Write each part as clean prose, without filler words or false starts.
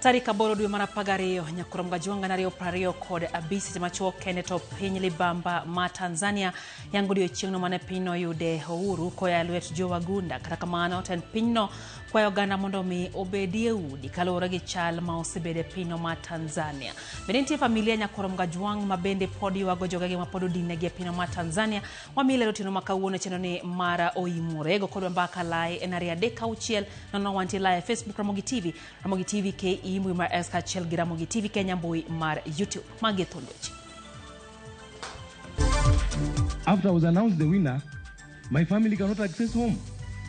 Tarik aboro dwe mar 12 Nyakurom Gajwanga na Rio Prario kod abisi machuo kende to piny libamba ma Tanzania yango odiechieng'no mane pinyno yude uhuru koya lwet jowagunda. Kata kamano ten pinyno kwayo oganda mondo mi obedie udi kaluwore gi chal ma osebede pinyno ma Tanzania. Bende nitie familia Nyakurom Gajwang ma bende pod ywago jogegi ma pod odinegi e pinyno ma Tanzania. Wamile rotino ma kawuono chenro ni mara oimore go kodwa mbaka lai en 3:6 nono wanti lai Facebook Ramogi TV ke mbui mar Eska Chel gi Ramogi TV Kenya mbui mar YouTube. Magi thondochi. After I was announced the winner, my family cannot access home.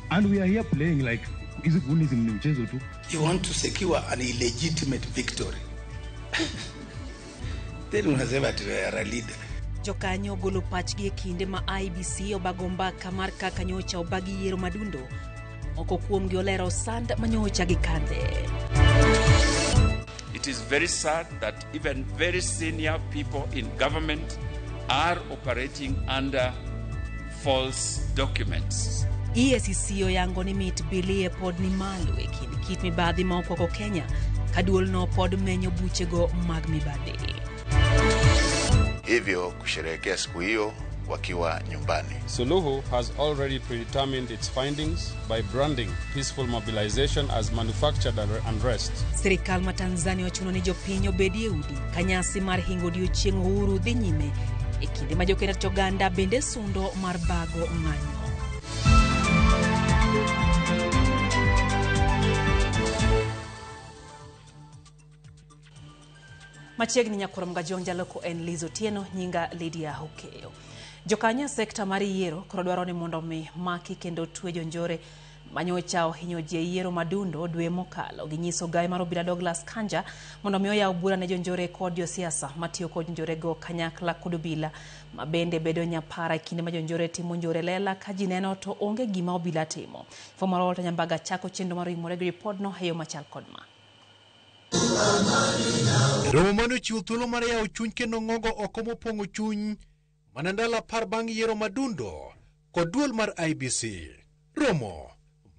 And we are here playing like, is it goodness in mchezo tu? You want to secure an illegitimate victory. Then unasema tu ya leader. Jokanyo golo pachgi e kinde ma IBC obagomba kamar kaka nyocha obagi yiero madundo. Oko kuom gi olero sand manyocha gi kandhe. It is very sad that even very senior people in government are operating under false documents. EACC oyango ni mit bilie pod ni malo e kinde kit mibadhi ma okoko Kenya kaduol no pod menyo buchego mag mibadhi. Hivyo kusherehekea siku hiyo wakiwa nyumbani. Suluhu has already predetermined its findings by branding peaceful mobilization as manufactured unrest. Serikal ma Tanzania ochuno ni jopiny obedie udi kanyasi mar hingo odiechieng' uhuru dhi nyime e kinde ma jokenda to ganda bende sundo mar bago ng'anyo. Machiegni Nyakurom Gajwang jaloko en Liz Otieno nyinga Lydia Hokeyo. Jokanya sekta mar yiero koro dwaro ni mondo mi maki kendo twe jonjore manyocha ohinyo ji yiero madundo dwe mokalo. Ginyiso gai mar obila Douglas Kanja mondo mi oyaw bura ne jonjore kod josiasa matiyo kod jonjore go kanyakla kod obila mabende bedo nyapara kinde ma jonjore timo njore lela ka ji neno to onge gima obila timo. Fomaro Walter Nyambaga chako chendo mar imore gi report no heyo machal kod ma. Romo mano chiwo thuolo mar yawo chuny kendo ng'ogo oko mopongo chuny mana ndalo 10 bang' yiero madundo kod duol mar IBC. Romo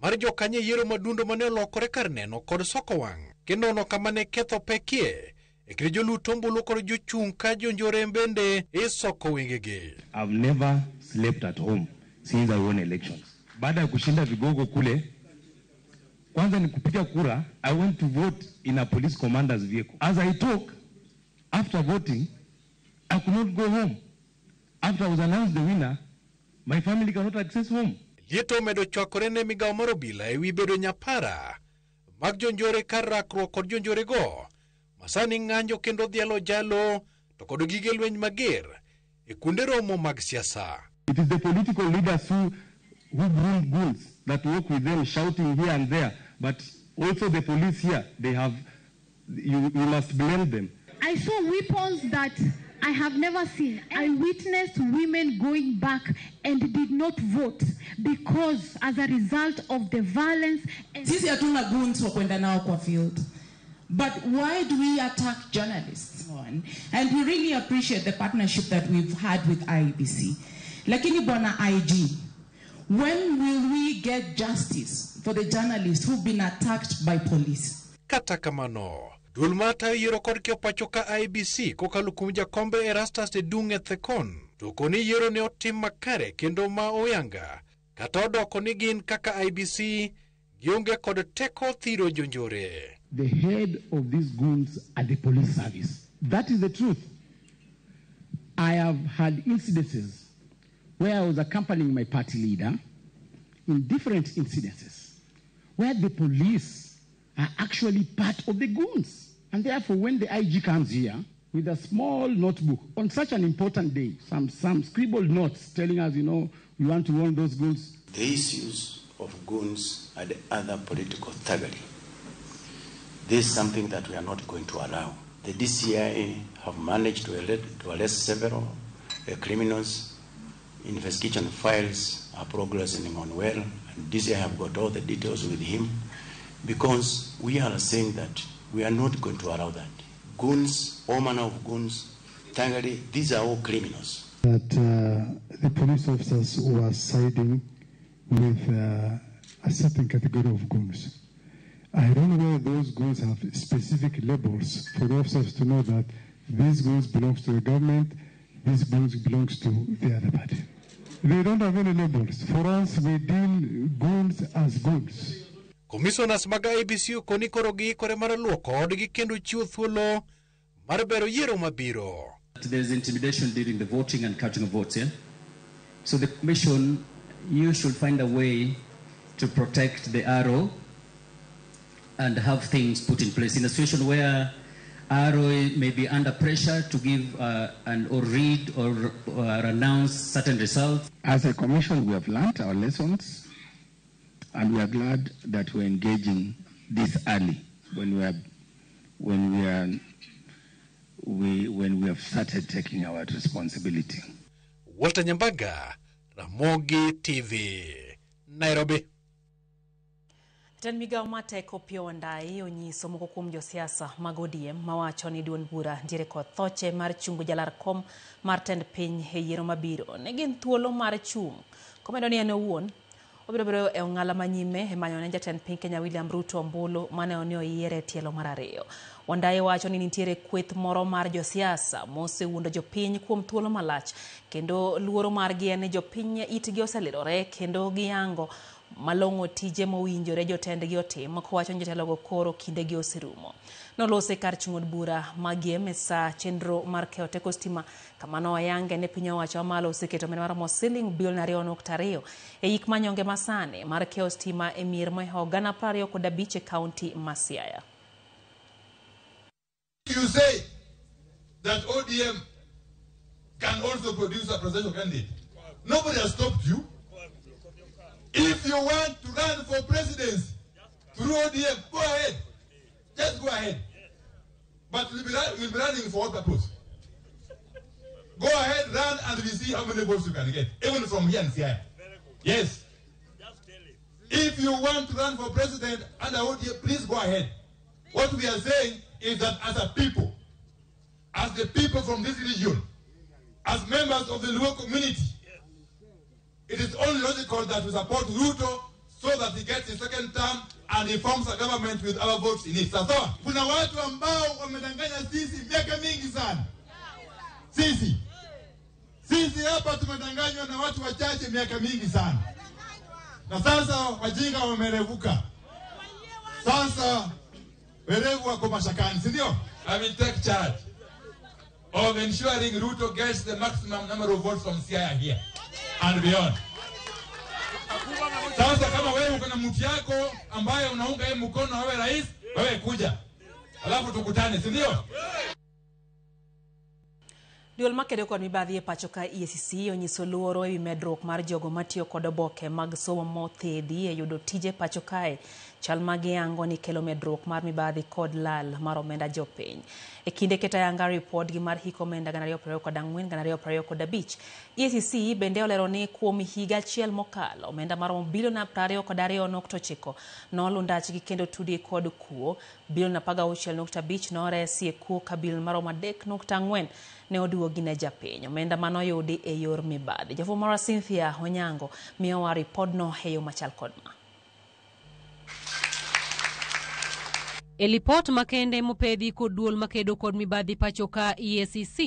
mar jokanye yiero madundo mane olokore kar neno kod soko wang' kendo ono kamane ketho pekie e kire jolut ombulu kod jochung' ka jonjore bende e soko wengegi. I've never slept at home since I won elections. Baada ya kushinda vigogo kule, kwanza ni kupiga kura, I went to vote in a police commander's vehicle. As I talk, after voting, I could not go home. After I was announced the winner, my family cannot access home. Lieto medo chwakore ne migawo mar obila e wi bedo nyapara mag jonjore kar rakruok kod jonjore go masani ng'anjo kendo dhialo jalo to kod gige lweny mager e kuonde romo mag siasa. It is the political leaders who groom ghouls that work with them shouting here and there, but also the police here, they have, you must blame them. I saw weapons that I have never seen. I witnessed women going back and did not vote because as a result of the violence. Sisi hatuna goons wa kwenda nao kwa field. But why do we attack journalists? And we really appreciate the partnership that we've had with IBC. Lakini bwana IG, when will we get justice for the journalists who've been attacked by police? Kata kamano, duol matayo yiero kod kiopacho ka IBC kokalo kuom jakombe Erastus Edung' Ethekon to koni yiero ne otim makare kendo ma oyanga kata odoko ni gin kaka IBC gionge kod teko thiro jonjore. The head of these goons are the police service. That is the truth. I have had incidences where I was accompanying my party leader in different incidences where the police are actually part of the goons. And therefore, when the IG comes here with a small notebook on such an important day, some scribbled notes telling us, you know, we want to warn those goons. The issues of goons and the other political thuggery. This is something that we are not going to allow. The DCI have managed to arrest several criminals. Investigation files are progressing on well, and DCI have got all the details with him, because we are saying that we are not going to allow that. Goons, all manner of goons, thuggery, these are all criminals. That the police officers were siding with a certain category of goons. I don't know whether those goons have specific labels for the officers to know that these goons belongs to the government, these goons belongs to the other party. They don't have any labels. For us, we deal goons as goons. Commissioners mag IEBC koni koro gi kore mar luoko odgi kendo chiwo thuolo mar bero yiero mabiro. There's intimidation during the voting and counting of votes, yeah? So the commission, you should find a way to protect the RO and have things put in place in a situation where RO may be under pressure to give or read or announce certain results. As a commission, we have learned our lessons, and we are glad that we're engaging this early when we have started taking our responsibility. Walter Nyambaga, Ramogi TV, Nairobi. Jatend migao mateko Opiyo Wandayi onyiso moko kuom josiasa mag ODM mawacho ni duond bura ntiere kod thoche mar chungo jalar kom mar tend piny e yiero mabiro. Ne gin thuolo mar chung. Komedo ni en owuon obiro bedo e ong'ala manyime e manyo ne jatend piny Kenya William Ruto ombulu mane oni oyiere e tielo mar ariyo. Wandayi wacho ni nitiere kweth moro mar josiasa mosewuondo jopiny kuom thuolo malach kendo luoro margi en ni jopiny itgi oselirore kendo giyango malongo tije mowinjore jotendgi otim kowacho jotelogo koro kindegi oserumo. Nolose kar chung'od bura magiem e sa chenro mar keyo teko stima kamano ayange ne piny owacho malo oseketo omenda mar siling bilion 2.2 e yik manyonge masane mar keyo stima e mier mohewo 25 e kaunti ma Siaya. You say that ODM can also produce a presidential candidate. Nobody has stopped you. If you want to run for presidency through ODM, go ahead. Just go ahead. But you'll be running for what purpose? Go ahead, run, and we see how many votes you can get, even from here and here. Yes. If you want to run for president under ODM, please go ahead. What we are saying is that as a people, as the people from this region, as members of the Luo community, it is only logical that we support Ruto so that he gets his second term and he forms a government with our votes in it. Sasa, kuna watu ambao wamedanganya sisi miaka mingi sana. Sisi hapa tumedanganywa na watu wachache miaka mingi sana. Na sasa wajinga wamerevuka. Sasa werevu wako mashakani, si ndio? I will take charge of ensuring Ruto gets the maximum number of votes from Siaya here and beyond. Sasa kama wewe uko na mtu yako ambaye unaunga yeye mkono awe rais, wewe kuja. Alafu tukutane, si ndio? Duol makedo kod mibadhi e pacho ka EACC onyiso luoro ewi medruok mar jogo matiyo kod oboke mag somo mothedhi e yudo tije pacho kae. Chal magiyango ni kelo medruok mar mibadhi kod lal mar omenda jopiny. E kinde ketayanga report gi mar hik omenda 2024-2025, EACC bende olero ni kuom higa achiel mokalo omenda maromo bilion 22.9 nolundach gi kendo tudi kod kuo, bilion 16.5 noresi e kuo ka bilion maromo 3.4 ne oduogi ne japiny. Omenda manoyudi e yor mibadhi. Jafwambo mara Cynthia Onyango miyowa ripodno e yo machal kod ma. E lipot makende mopedhi kod duol makedo kod mibadhi pacho ka EACC,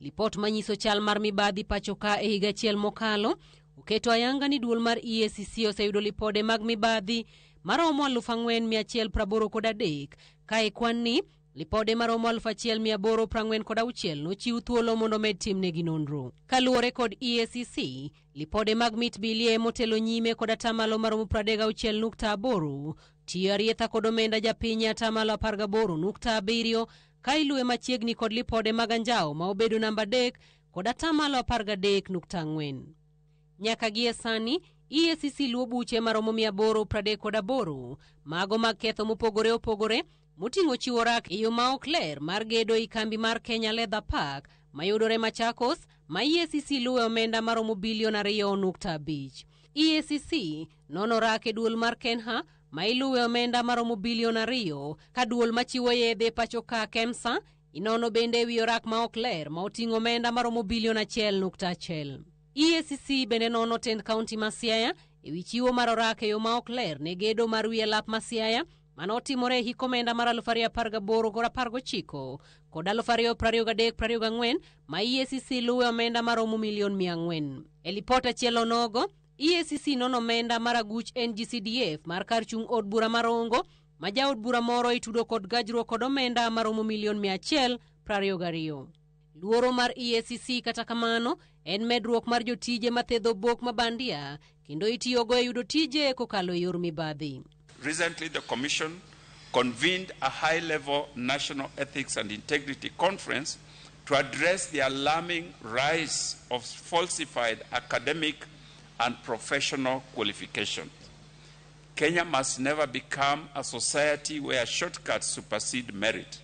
lipot manyiso chal mar mibadhi pacho ka e higa achiel mokalo, oketo ayanga ni duol mar EACC oseyudo lipode mag mibadhi maromo 4,183 ka e kwan ni lipode maromo 1,846 nochiw thuolo mondo med timnegi nonro. Kaluwore kod EACC, lipode mag mit bilie motelo nyime kod atamalo maromo 36.8 tiyo arietha kod omenda japiny atamalo 18.7 ka iluwe machiegni kod lipode mag anjao ma obedo namba 3 kod atamalo 13.4. Nyaka gie sani, EACC luwo buche maromo 838 mago mag ketho mopogore opogore moting'o chiwo rak e yo ma ok ler mar gedo i kambi mar Kenya Leather Park mayudore Machakos ma EACC luwe omenda maromo bilion 2.5. EACC nono rak e duol mar Kenha ma iluwe omenda maromo bilion 2 ka duol machiwo yedhe pacho ka KEMSA inono bende wi orak ma ok ler ma oting'o omenda maromo bilion 1.1. EACC bende nono tend kaunti ma Siaya ewi chiwo mar orak e yo ma ok ler ne gedo mar wi lap ma Siaya manotimore hik omenda mar 2018 kod 2023-24 ma EACC luwe omenda maromo $1,400,000. E lipot achiel onogo, EACC nono omenda mar aguch NGCDF mar kar chung' od bura marongo ma jaod bura moro itudo kod gajruok kod omenda maromo $122,000. Luoro mar EACC kata kamano en medruok mar jotije mathedho bok mabandia kendo itiyogo e yudo tije kokalo e yor mibadhi. Recently, the Commission convened a high-level National Ethics and Integrity Conference to address the alarming rise of falsified academic and professional qualifications. Kenya must never become a society where shortcuts supersede merit.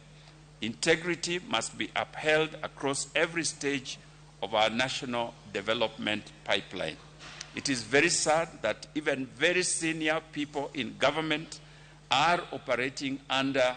Integrity must be upheld across every stage of our national development pipeline. It is very sad that even very senior people in government are operating under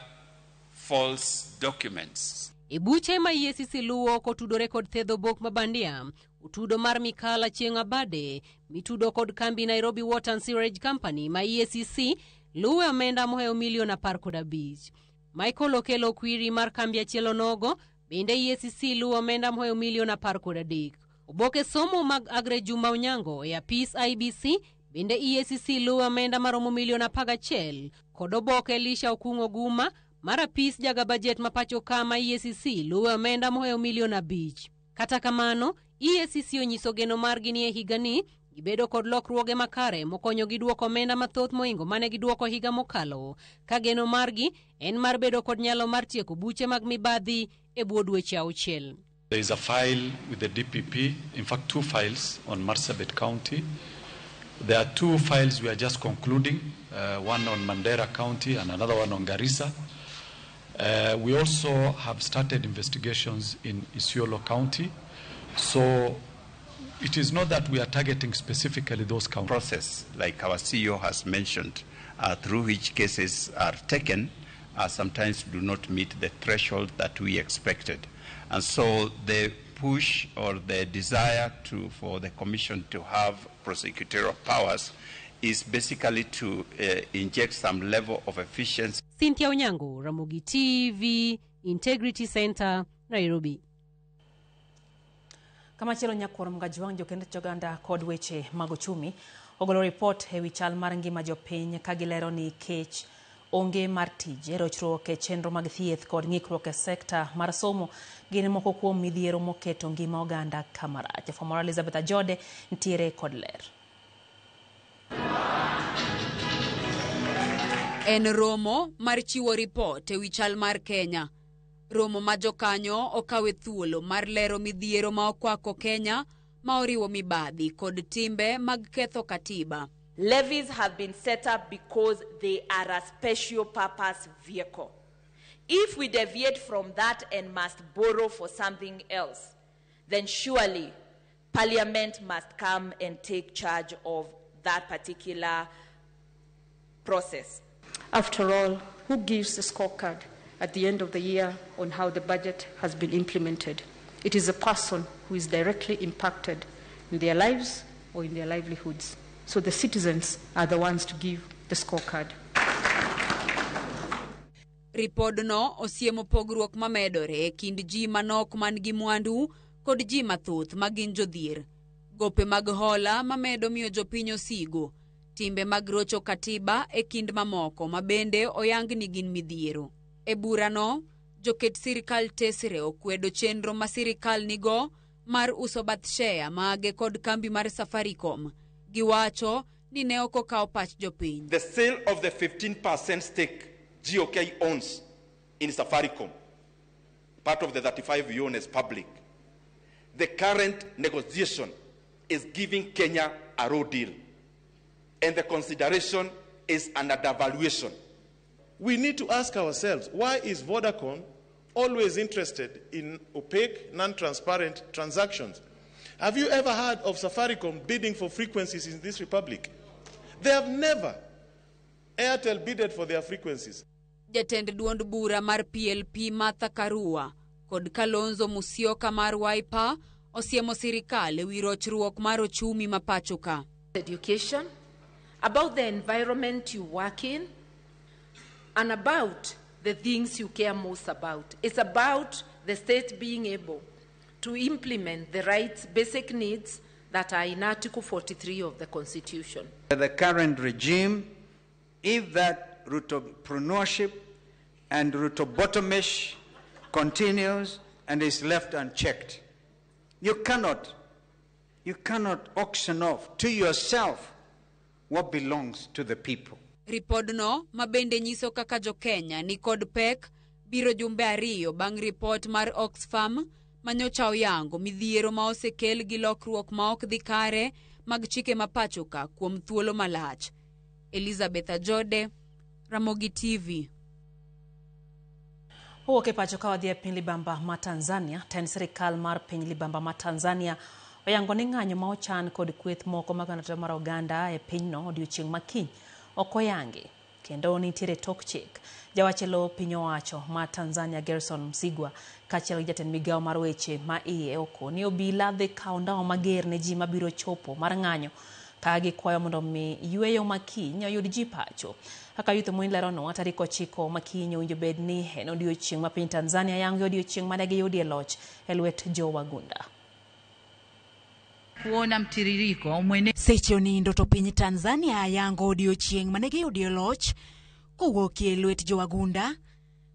false documents. Buche ma EACC luwo kotudore kod thedho bok mabandia, utudo mar Mikala Chieng' Abade, mitudo kod kambi Nairobi Water and Sewerage Company ma EACC luwe omenda moheo $15,000,000. Michael Okelo Kwiri mar kambi achiel onogo, bende EACC luwe omenda moheo $13,000,000. Oboke somo mag Agre Juma Onyango e apis IBC, bende EACC luwe omenda maromo $11,000,000 kod oboke Elisha Okungo Guma mar apis jaga bajet mapacho kama EACC luwe omenda moheo $5,000,000. Kata kamano, EACC onyiso geno margi ni e higani gibedo kod lokruoge makare mokonyo giduoko omenda mathoth moingo mane giduoko higa mokalo, ka geno margi en mar bedo kod nyalo mar tieko buche mag mibadhi e bwo dweche 6. There is a file with the DPP, in fact 2 files on Marsabit County. There are 2 files we are just concluding, one on Mandera County and another one on Garissa. We also have started investigations in Isiolo County. So it is not that we are targeting specifically those counties. Process, like our CEO has mentioned, through which cases are taken, sometimes do not meet the threshold that we expected. And so the push or the desire for the Commission to have prosecutorial powers is basically to inject some level of efficiency. Cynthia Onyango, Ramogi TV, Integrity Center, Nairobi. Kama chelo nyakworo mgajuang jokende joganda kod weche mag uchumi ogolo report ewi chal mar ngima jopiny ka gilero ni kech onge mar tije, rochruok e chenro mag thieth kod ng'ikruok e sekta mar somo gin moko kuom midhiero moketo ngima oganda kamarach. Jafwambo Elizabeth Ajode ntiere kod ler. En romo mar chiwo report ewi chal mar Kenya. Romo ma jokanyo okawe thuolo mar lero midhiero ma okwako Kenya ma oriwo mibadhi kod timbe mag ketho katiba. Levies have been set up because they are a special purpose vehicle. If we deviate from that and must borrow for something else, then surely Parliament must come and take charge of that particular process. After all, who gives the scorecard at the end of the year on how the budget has been implemented? It is a person who is directly impacted in their lives or in their livelihoods. So the citizens are the ones to give the scorecard. Ripod no osiemo pogruok mamedore e kind ji manok man gi mwandu kod ji mathoth magin jodhier. Gope mag hola mamedo miyo jopiny osigo. Timbe mag rocho katiba e kind mamoko mabende oyang ni gin midhiero. E bura no, joket sirikal tesre okwedo chenro ma sirikal nigo mar uso bath share mage kod kambi mar Safaricom. Giwacho ni ne okokao pach jopiny. The sale of the 15% stake GOK owns in Safaricom, part of the 35 you own as public. The current negotiation is giving Kenya a raw deal, and the consideration is an undervaluation. We need to ask ourselves, why is Vodacom always interested in opaque, non-transparent transactions? Have you ever heard of Safaricom bidding for frequencies in this republic? They have never. Airtel bidded for their frequencies. Jatend duond bura mar PLP Martha Karua kod Kalonzo Musyoka mar Wiper osiemo sirikal ewi rochruok mar ochumi mapacho ka. Education, about the environment you work in, and about the things you care most about. It's about the state being able to implement the rights, basic needs that are in Article 43 of the Constitution. The current regime, if that entrepreneurship and bottomish continues and is left unchecked, you cannot auction off to yourself what belongs to the people. Ripod no mabende nyiso kaka jo Kenya ni kod pek biro jumbe ariyo bang' ripot mar Oxfam manyocha oyango midhiero ma osekel gi lokruok ma ok dhi kare mag chike mapachoka kuom thuolo malach. Elizabeth Ajode, Ramogi TV. Owuok e pacho ka wadhi e piny libamba ma Tanzania, ten sirikal mar piny libamba ma Tanzania oyango ni ng'anyo ma ochan kod kweth moko mag mar oganda e pinyno odiochieng' makiny ok oyangi kendo nitiere tok chik. Jawachelo piny owacho ma Tanzania Gerson Msigwa kaachiel gi jatend migawo mar weche ma iye oko ni obila dhi kawo ndawa mager ne ji mabiro chopo mar ng'anyo ka gikwayo mondo mi yweyo makiny oyud ji pacho. Kaka Youth Moin lerono tarik 9 makiny owinjo bed ni en odiochieng' ma piny Tanzania yango odiochieng' mane giyudie loch e lwet Joe Wagunda. Kuona mtiririko mwene seche onindo to piny Tanzania yango odiochieng' mane giyudie loch kowuok e lwet Joe Wagunda.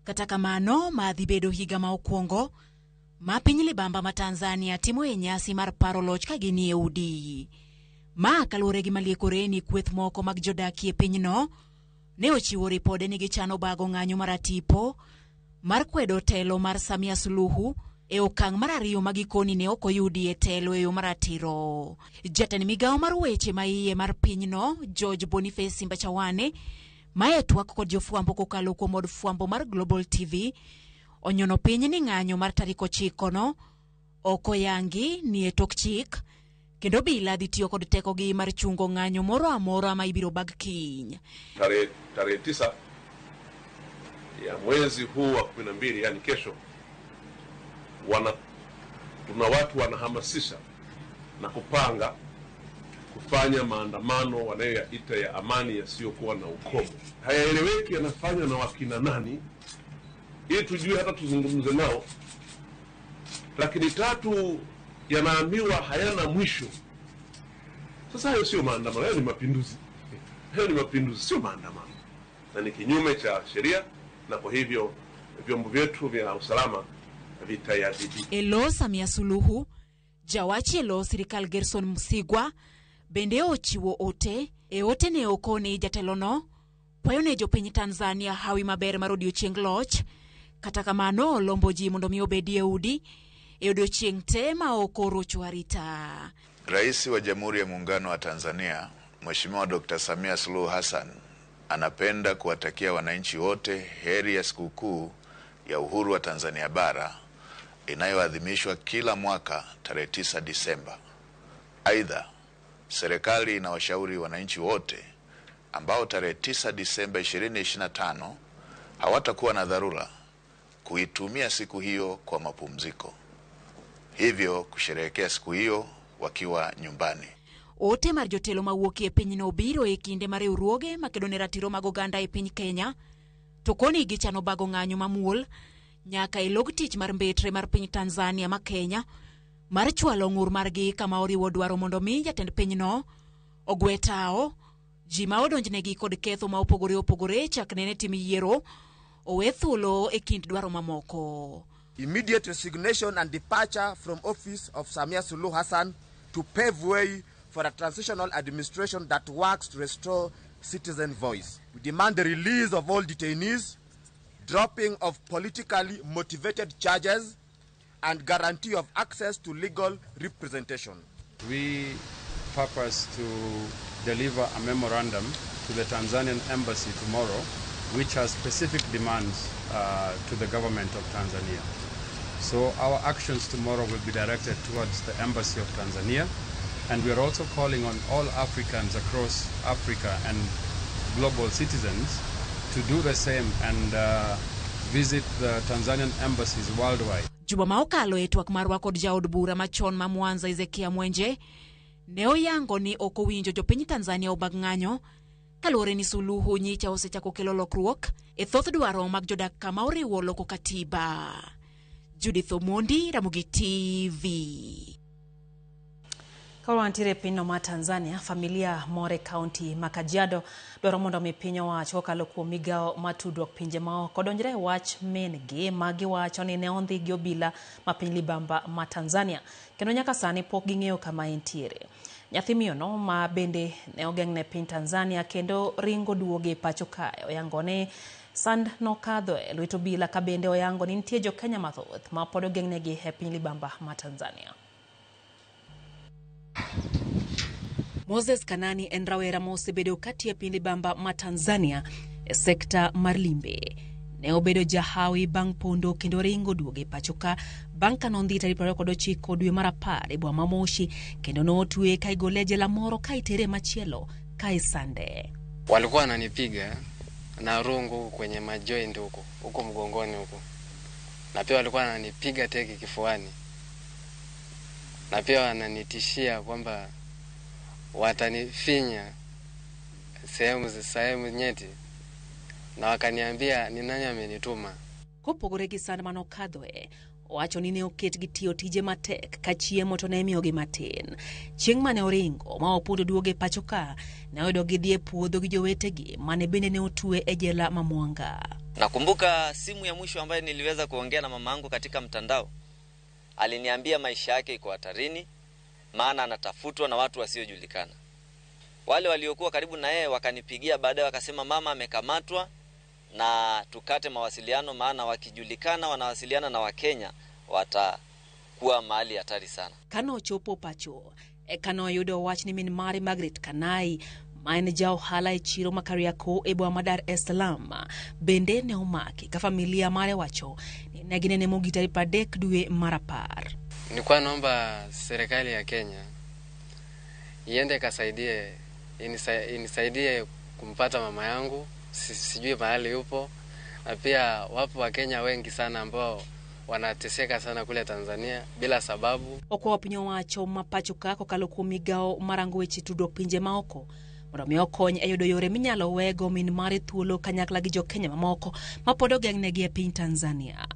Kata kamano madhi bedo higa ma okwongo ma piny libamba ma Tanzania timo e nyasi mar paro loch ka gini e udi. Ma kaluwore gi maliekore ni kweth moko mag jodaki e pinyno ne ochiwo ripode ni gichano bago ng'anyo mar atipo mar kwedo telo mar Samia Suluhu e okang' mar ariyo magikoni ne ok oyudi e telo e yo mar atiro. Jatend migawo mar weche ma iye mar pinyno George Boniface Simbachawane ma e twak kod jofwambo kokalo kuom od fwambo mar Global TV onyono piny ni ng'anyo mar tarik 9 no ok oyangi ni e tok chik kendo bila dhi tiyo kod tekogi mar chungo ng'anyo moro amora ma ibiro bag kiny. Tarehe 9 ya mwezi huu wa 12, yani kesho, tuna watu wanahamasisha na kupanga kufanya maandamano wanayoyaita ya amani yasiyokuwa na ukomo. Hayaeleweki yanafanywa na wakina nani, ili tujue hata tuzungumze nao. Lakini tatu, yanaambiwa hayana mwisho. Sasa hayo sio maandamano, hayo ni mapinduzi. Hayo ni mapinduzi, sio maandamano. Na ni kinyume cha sheria, na kwa hivyo vyombo vyetu vya usalama vitayadhibi. Elo Samia Suluhu, jawachelo sirikal Gerson Msigwa bende ochiwo ote ne okoni jatelono kwayo ne jopiny Tanzania hawi maber mar odiochieng' loch. Kata kamano lombo ji mondo mi obedi e udi e odiochieng' te ma ok orocho arita. Rais wa Jamhuri ya Muungano wa Tanzania Mheshimiwa Dr. Samia Suluhu Hassan anapenda kuwatakia wananchi wote heri ya sikukuu ya uhuru wa Tanzania bara inayoadhimishwa kila mwaka tarehe 9 Disemba. Aidha, serikali inawashauri wananchi wote ambao tarehe 9 Disemba 2025 hawatakuwa na dharura kuitumia siku hiyo kwa mapumziko, hivyo kusherehekea siku hiyo wakiwa nyumbani. Ote mar jotelo mawuok e pinyno biro e kinde mar riwruoge makedo ne ratiro mag oganda e piny Kenya to koni gichano bago ng'anyo mamuol nyaka e log tich mar mbetre mar piny Tanzania ma Kenya mar chwalo ng'ur margi kama oriwo dwaro mondo mi jatend pinyno ogwe tao ji ma odonjnegi kod ketho ma opogore chakne ne tim yiero owe thuolo e kind dwaro mamoko. Immediate resignation and departure from office of Samia Suluhu Hassan to pave way for a transitional administration that works to restore citizen voice. We demand the release of all detainees, dropping of politically motivated charges, and guarantee of access to legal representation. We purpose to deliver a memorandum to the Tanzanian embassy tomorrow, which has specific demands to the government of Tanzania. So our actions tomorrow will be directed towards the embassy of Tanzania, and we are also calling on all Africans across Africa and global citizens to do the same and visit the Tanzanian embassies worldwide. Juba maokalo e twak marwa kod jaod bura machon ma Mwanza Ezekia Mwenje ne oyango ni ok owinjo jopiny Tanzania obag ng'anyo Kaluwore ni Suluhu nyicha osechako kelo lokruok e thoth dwaro mag jodak kama oriwo loko katiba. Judith Omondi, Ramogi TV. Kawantiere pino ma Tanzania, familia more county ma Kajiado dwaro mondo mi piny owacho kokalo kuom migao matudruok pinje maoko donjre wach min-gi ma giwacho ni ne ondhi gi obila ma piny libamba ma Tanzania kendo nyaka sani pok ging'eyo kama entiere. Nyathi miyono ma bende ne ogeng'ne piny Tanzania kendo ringo duoge pacho kae oyango ni sand nokadho e lwet obila ka bende oyango ni nitie jo Kenya mathoth ma pod ogeng'negi e piny libamba ma Tanzania. Moses Kanani en rawera mosebedo kati e piny libamba ma Tanzania e sekta mar limbe. Ne obedo jahawi bang' pondo kendo ringo duoge pacho ka bang' ka nondhi tarik 29 dwe mar 10 e boma ma Moshi kendo notwe ka igole jela moro ka itere machielo ka isande. Walikuwa wananipiga na rungu kwenye majoint huko mgongoni huko. Na pia walikuwa wananipiga teke kifuani. Na pia wananitishia kwamba watanifinya sehemu nyeti na wakaniambia ni nani amenituma. Kopogore gi sand manokadhoe, owacho ni ne oket gi tiyo tije matek ka chiemo to ne miyogi matin. Chieng' mane oringo ma opondo duoge pacho ka ne oyudo gidhi e puodho gi jowetegi mane bende ne otwe e jela ma Mwanga. Nakumbuka simu ya mwisho ambayo niliweza kuongea na mamangu katika mtandao. Aliniambia maisha yake iko hatarini maana anatafutwa na watu wasiojulikana. Wale waliokuwa karibu na yeye wakanipigia baadaye wakasema mama amekamatwa na tukate mawasiliano maana wakijulikana wanawasiliana na Wakenya watakuwa mahali hatari sana. Kano chopo pacho kano yudo wach ni min mare Margaret Kanai maen ja ohala e chiro ma Kariakoo e boma Dar es Salaam bende ne omaki ka familia mare wacho ni ne ginene mogi tarik 3 dwe mar 10. Nilikuwa naomba serikali ya Kenya iende kasaidie inisaidie kumpata mama yangu, sijui mahali yupo. Na pia wapo wa Kenya wengi sana ambao wanateseka sana kule Tanzania bila sababu. Okwa pinyo wacho mapacho ka kokalo kuom migao marango weche tudruok pinje maoko mondo mi okony e yudo yore minyalo wego min mare thuolo kanyakla gi jo Kenya mamoko ma pod ogeng'negi e piny Tanzania.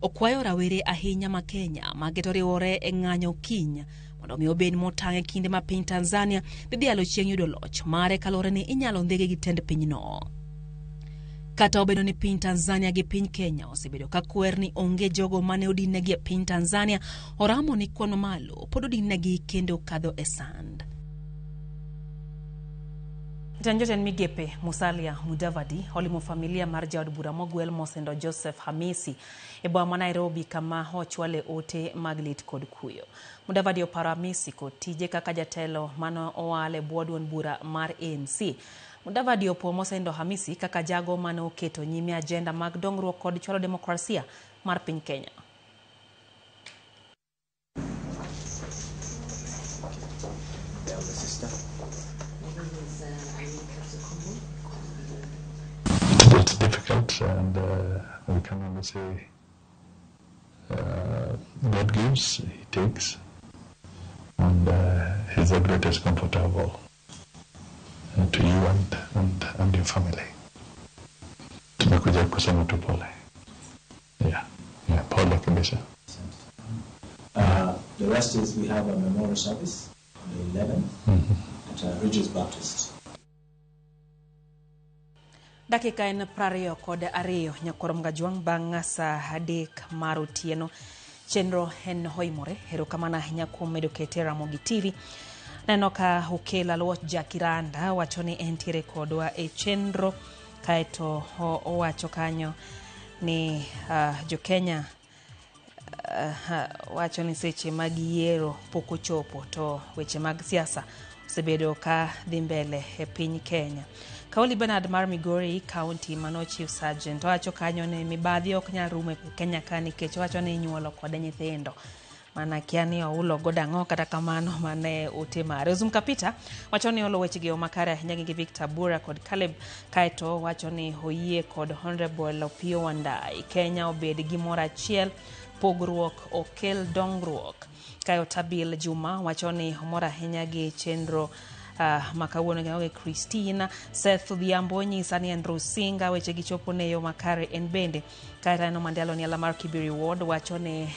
Okwayo rawere ahinya ma Kenya ma geto riwore e ng'anyo kiny mondo mi obed motang' e kinde ma piny Tanzania bidhi alo chieng' yudo loch mare kalore ni inyalo ndege gi tend pinyno. Kata obedo ni piny Tanzania gi piny Kenya osebedo ka kwer ni onge jogo mane odinegi e piny Tanzania, oramo ni kwan malo pod odinegi kendo kadho e sand. Tanjoten migepe Musalia Mudavadi olimo familia mar jaod bura mogwel Mosendo Joseph Hamisi e boma ma Nairobi kama ochwale ote mag lit kod kuyo. Mudavadi oparo Hamisi kod tije kaka jatelo mano owale bwoduon bura mar ANC. Mudavadi opo Mosendo Hamisi kaka jago mane oketo nyime agenda mag dongruok kod chwalo demokrasia mar piny Kenya. It's difficult, and we can only say God gives, He takes, and He's the greatest comforter of all, to you and your family. Tumekuja kusema tu pole. Yeah, pole kabisa. The rest is we have a memorial service on the 11th at Regis Baptist. Dakika en 22 nyakorom gajwang' bang' sa 3 mar otieno. Chenro en hoimore erokamano ahinya kuom medo kete Ramogi TV. Neno ka Okela Luoch Jakiranda wacho ni entiere kodwa e chenro kaeto owacho kanyo ni jo Kenya wacho ni seche mag yiero pok ochopo to weche mag siasa osebedo ka dhi mbele e piny Kenya. Kauli Bernard mar Migori County mano Chief Sergeant wacho kanyo ni mibadhi ok nyal rumo e Kenya ka nikech wacho ni nyuolo kod nyithindo mana kiani oulo godang'o kata kamano mane otemare. Uzum Kapita wacho ni olo wechegi omakare ahinya gi Victor Bura kod Caleb kaeto wacho ni oyie kod Honorable Opiyo Wandayi Kenya obed gi moro achiel pogruok okel dongruok. Kayo Tabil Juma wacho ni moro ahinya gi chenro makawuono ng'awe Christina Seth Odhiambo nyisa ni Andrew Singa weche gichopo ne yo makare en bende kaita no Mandela ni Alamar Kibiri Ward wacho ne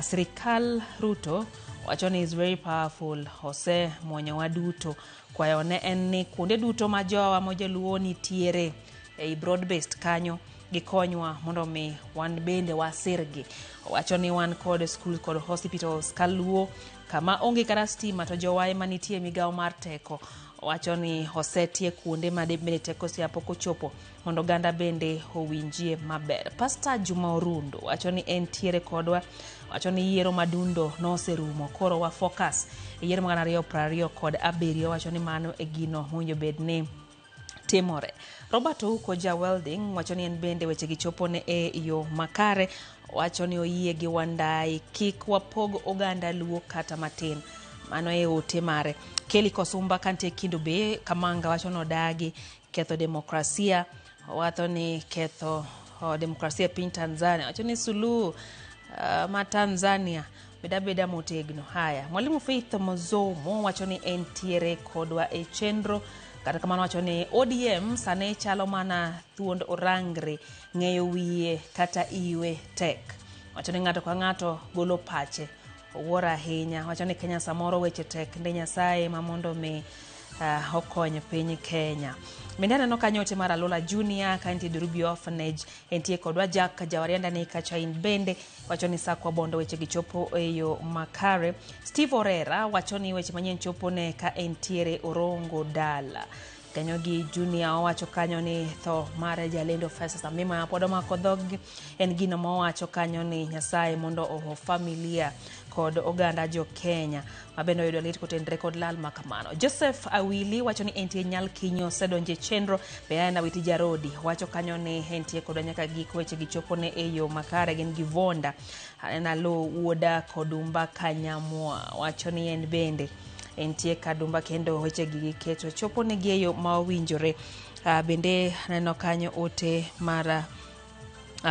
Sirikal Ruto wacho ni is very powerful Jose Mwonyo waduto kwayo ne en ni kuonde duto ma jowa mojaluo nitiere ei broad based kanyo gikonywa mondo mi wan bende wasirgi wacho ni wan kod school kod hospitals kaluo kama onge kata stima to jowae manitie migao mar teko wacho ni osetie kuonde made teko siapo kochopo mondo ganda bende owinjie maber. Pastor Juma Orundo wacho ni entiere kodwa wacho ni yiero madundo no serumo koro wa focus yiero magana 2027 wacho ni mano e gino mwinjo bedne timore. Robert Ouko ja welding wacho ni en bende weche gichopo ne e yo makare wacho ni oyie gi Wandai kik wapog oganda luo kata matin mano e ote mare. Kelly Kosumba kante kindo be Kamanga wacho no dagi ketho demokrasia wacho ni ketho demokrasia piny Tanzania wacho ni Suluhu ma Tanzania beda motegno. Haya Mwalimu Faith Mozomo wacho ni entiere kodwa e chenro kata kamano wacho ni ODM sane chalo mana thuond orangre ng'eyo wiye kata iwe tek wacho ni ng'ato ka ng'ato golo pache owuora ahinya wacho ni Kenya samoro weche tek ndi Nyasaye ma mondo mi okony piny Kenya. Mindana no kanyote mara Lola Junior kanti Durubio Orphanage entie kodwa Jack Jawarianda ni kachain bende wacho ni sakwa bondo weche gichopo eyo makare. Steve Orera wacho ni weche manyien chopo ne ka entiere Orongo Dala. Kanyogi Junior wacho kanyo ni tho mare jalendo Festus Amima apodo makodhog en gino mo wacho kanyo ni Nyasaye mondo oho familia kod oganda jo Kenya mabendo yudo lit kotendre kod lal makamano. Joseph Awili wacho ni entie nyal kinyo sedonje chenro beana witi jarodi wacho kanyo ni entie kod nyaka gik weche gichopo ne eyo makare gen givonda na lo wuoda kodumba Kanyamwa wacho ni en bende entie kadumba kendo weche giketo chopo ne gieyo ma owinjore. Bende neno kanyo ote mara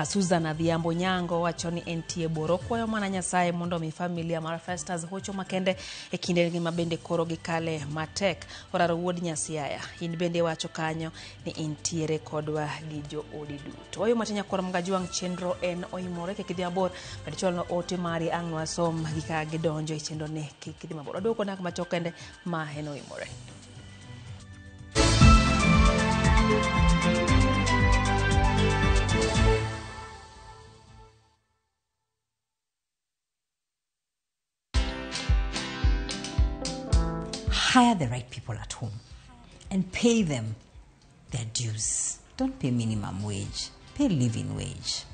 Susan Adhiambo Nyango wacho ni entie boro kwayo mana Nyasaye mondo mi familia mar Festus hocho makende e kinde ngima bende koro gikale matek. Oraro wuod Nyasiaya in bende wacho kanyo ni entiere kodwa gi jo odi duto. Oyo matenya koro mga juang chenro en oimore ke kidhi mabor bende cholno ote mari ang'wa som gika gidonjo e chenro ne kidhi mabor. Odoko nak machokende ma en oimore. Hire the right people at home and pay them their dues. Don't pay minimum wage, pay living wage.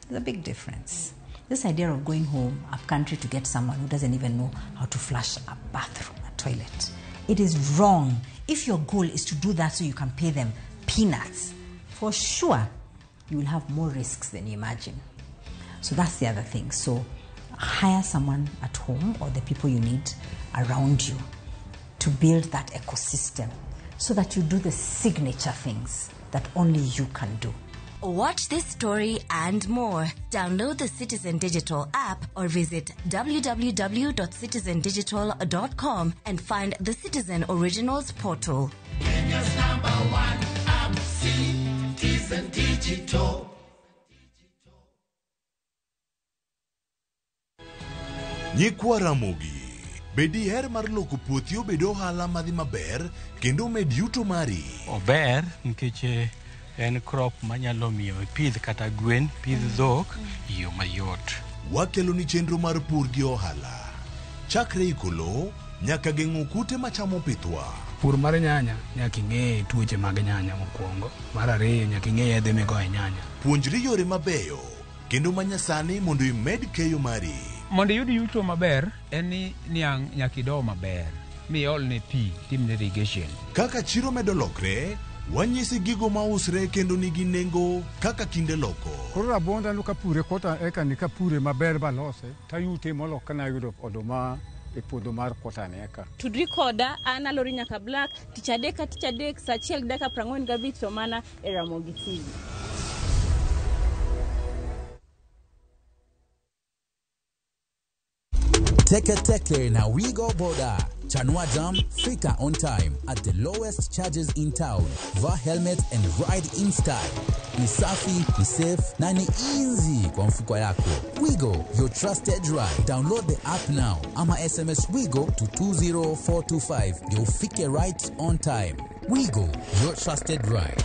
There's a big difference. This idea of going home up country to get someone who doesn't even know how to flush a bathroom, a toilet, it is wrong. If your goal is to do that so you can pay them peanuts, for sure you will have more risks than you imagine. So that's the other thing. So hire someone at home or the people you need around you to build that ecosystem so that you do the signature things that only you can do. Watch this story and more. Download the Citizen Digital app or visit www.citizendigital.com and find the Citizen Originals portal. Kenya's #1 app, Citizen Digital. Nyikwa Ramogi bedi her mar loko puothi obed ohala madhi maber kendo med yuto mari. Ober nikech en crop manyalo miyo pidh kata gwen, pidh dhok yo mayot. Wakelo ni chenro mar pur gi ohala. Chakre ikolo nyaka geng'o kute machamo pithwa. Pur mar nyanya nyaka ing'e tuoche mag nyanya mokwongo. Mar ariyo nyaka ing'e yedhe migoyo nyanya. Puonjri yore mabeyo kendo manyasani mondo imed keyo mari. Mondo yud yuto maber en ni niang' nyaka ido maber miol ne pi timne irrigation. Kaka chiro medo lokre wanyisi gigo mausre kendo nigi nengo kaka kinde loko. Koro rabonda no kapure kota eka ni kapure maber balose tayute molo kana yudo oduma e puodho mar kota ne eka. Tudri koda ana lori nyaka black tichadek sa achiel gi dakika 45 to mana e Ramogi TV. Teke teke na Wigo Boda. Chanua Dam, fika on time at the lowest charges in town. Vaa helmet and ride in style. Ni safi, ni safe, na ni easy kwa mfuko yako. Wigo, your trusted ride. Download the app now. Ama SMS Wigo to 20425. Ndio ufike right on time. Wigo, your trusted ride.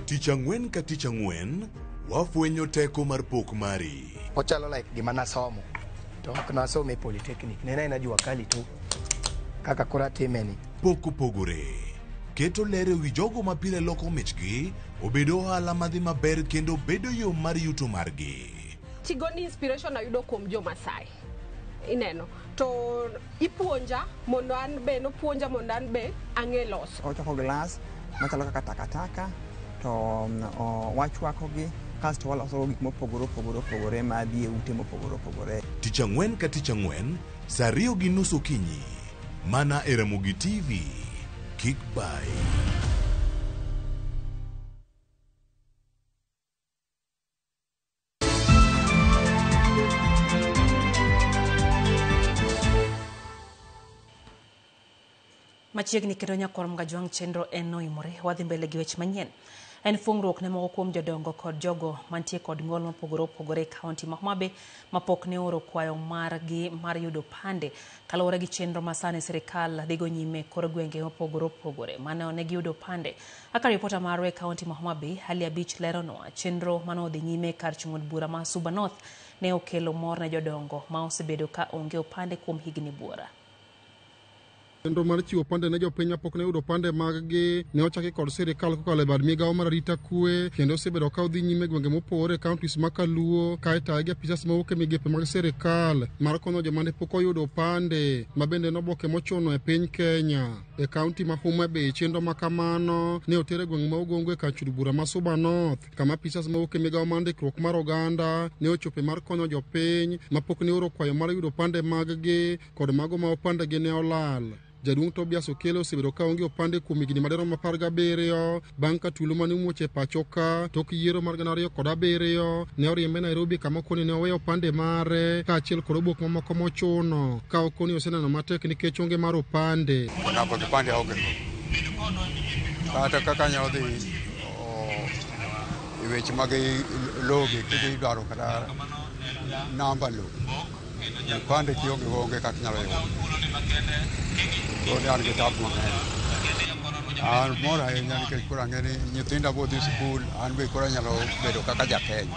Ticha ng'wen ka ticha ng'wen, wafwenyo teko mar pok mari. Ochalo like gima nasomo. To ok nasome polytechnic. Nena inajua kali tu. Kaka kura timeni. Pok pogore. Keto lere wi jogo mapile loko michgi, obedo ohala madhi maber kendo bedo yo mar yuto margi. Tigoni inspiration ayudo kuom jo Masai. Ineno. To ipuonja mondo an be no puonja mondo an be ang'e loso. Ochoko glass, machalo kaka takataka. To wachwakogi kasto waloso gik mopogore madhi e ute mopogore. Ticha ng'wen ka ticha ng'wen, saa 2:30 okinyi. Mana e Ramogi TV. Kik bai. Machiegni kendo nyakor Mgajwang' chenro en noimore wadhi mbele gi weche manyien. En fungruok ne moko kuom jodongo kod jogo mantie kod ng'ol mopogore kaunti ma Homa Bay mapok ne oro kwayo mar yudo pande kaluwore gi chenro masane sirikal dhigo nyime kor gwenge mopogore mane onegi yudo pande. Aka ripota marwa e kaunti ma Homa Bay, Halia Beach leronwa chenro mano dhi nyime kar chung'od bura ma Suba North ne okelo mor ne jodongo ma osebedo ka onge opande kuom higni buora. Chenro mar chiwo pande ne jopiny mapok ne yudo pande mag-gi ne ochaki kod sirikal kokalo e bad migawo mar arita kwe kendo osebedo ka odhi nyime gwenge mopogore e kauntis ma Kaluo kae gi apisas mawuok e migepe mag sirikal mar konyo joma ne pok oyudo pande ma bende noboke mochuno e piny Kenya. E kaunti ma Homa Bay chenro ma kamano ne otere gweng' ma Ogongo e kar chung'od bura ma Suba North kama apisas mawuok e migawo mar ndikruok mar oganda ne ochope mar konyo jopiny mapok ne oro kwayo mar yudo pande mag-gi kod mago ma opande gi ne olal. Jaduong' Tobias Okelo osebedo ka onge opande kuom higni madirom 17 bang' ka tulo mane omuoch e pacho ka tok yiero mar 2007 ne oriembe Nairobi kama okoni ne oweyo opande mare kaachiel kod obok mamoko mochuno ka okoni oseneno matek nikech onge mar opande. Namba kipande onge kata kaka nyalo dhi e weche mag loge kidwaro kata namba lo opande kionge kaka nyalo yudo. An gi tabu mang'eny. An mor ahinya nikech koro ang'e ni nyithinda bodhi skul, an be koro nyalo bedo kaka jakenya.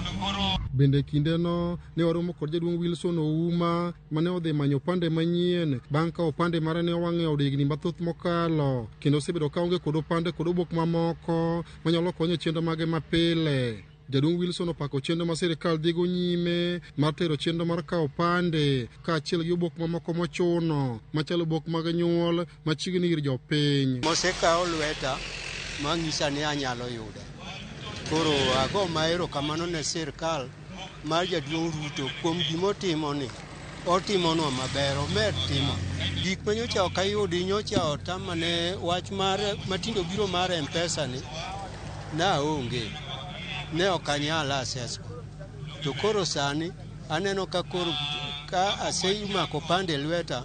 Bende kindeno ne waromo kod jaduong' Wilson Ouma mane odhi manyo opande manyien bang' ka opande mare ne owang' e od higni mathoth mokalo kendo osebedo ka onge kod opande kod obok mamoko manyalo konyo e chenro mage mapile. Jaduong' Wilson opako chenro ma sirikal dhigo nyime mar tero chenro mar kawo opande kaachiel gi obok mamoko mochuno machalo obok mag nyuol machiegni ir jopiny. Mosekawo lweta mang'isa ni anyalo yude. Koro ago maero kamano ne sirikal mar jaduong' Ruto kuom gimotimoni. Otimonwa maber, omed timo. Gik manyocha ok ayudi nyocha otamane wach mar matindo biro mar M-Pesa ni na onge. Ne okanyal access. To koro sani aneno ka koro ka aseyumako pande lweta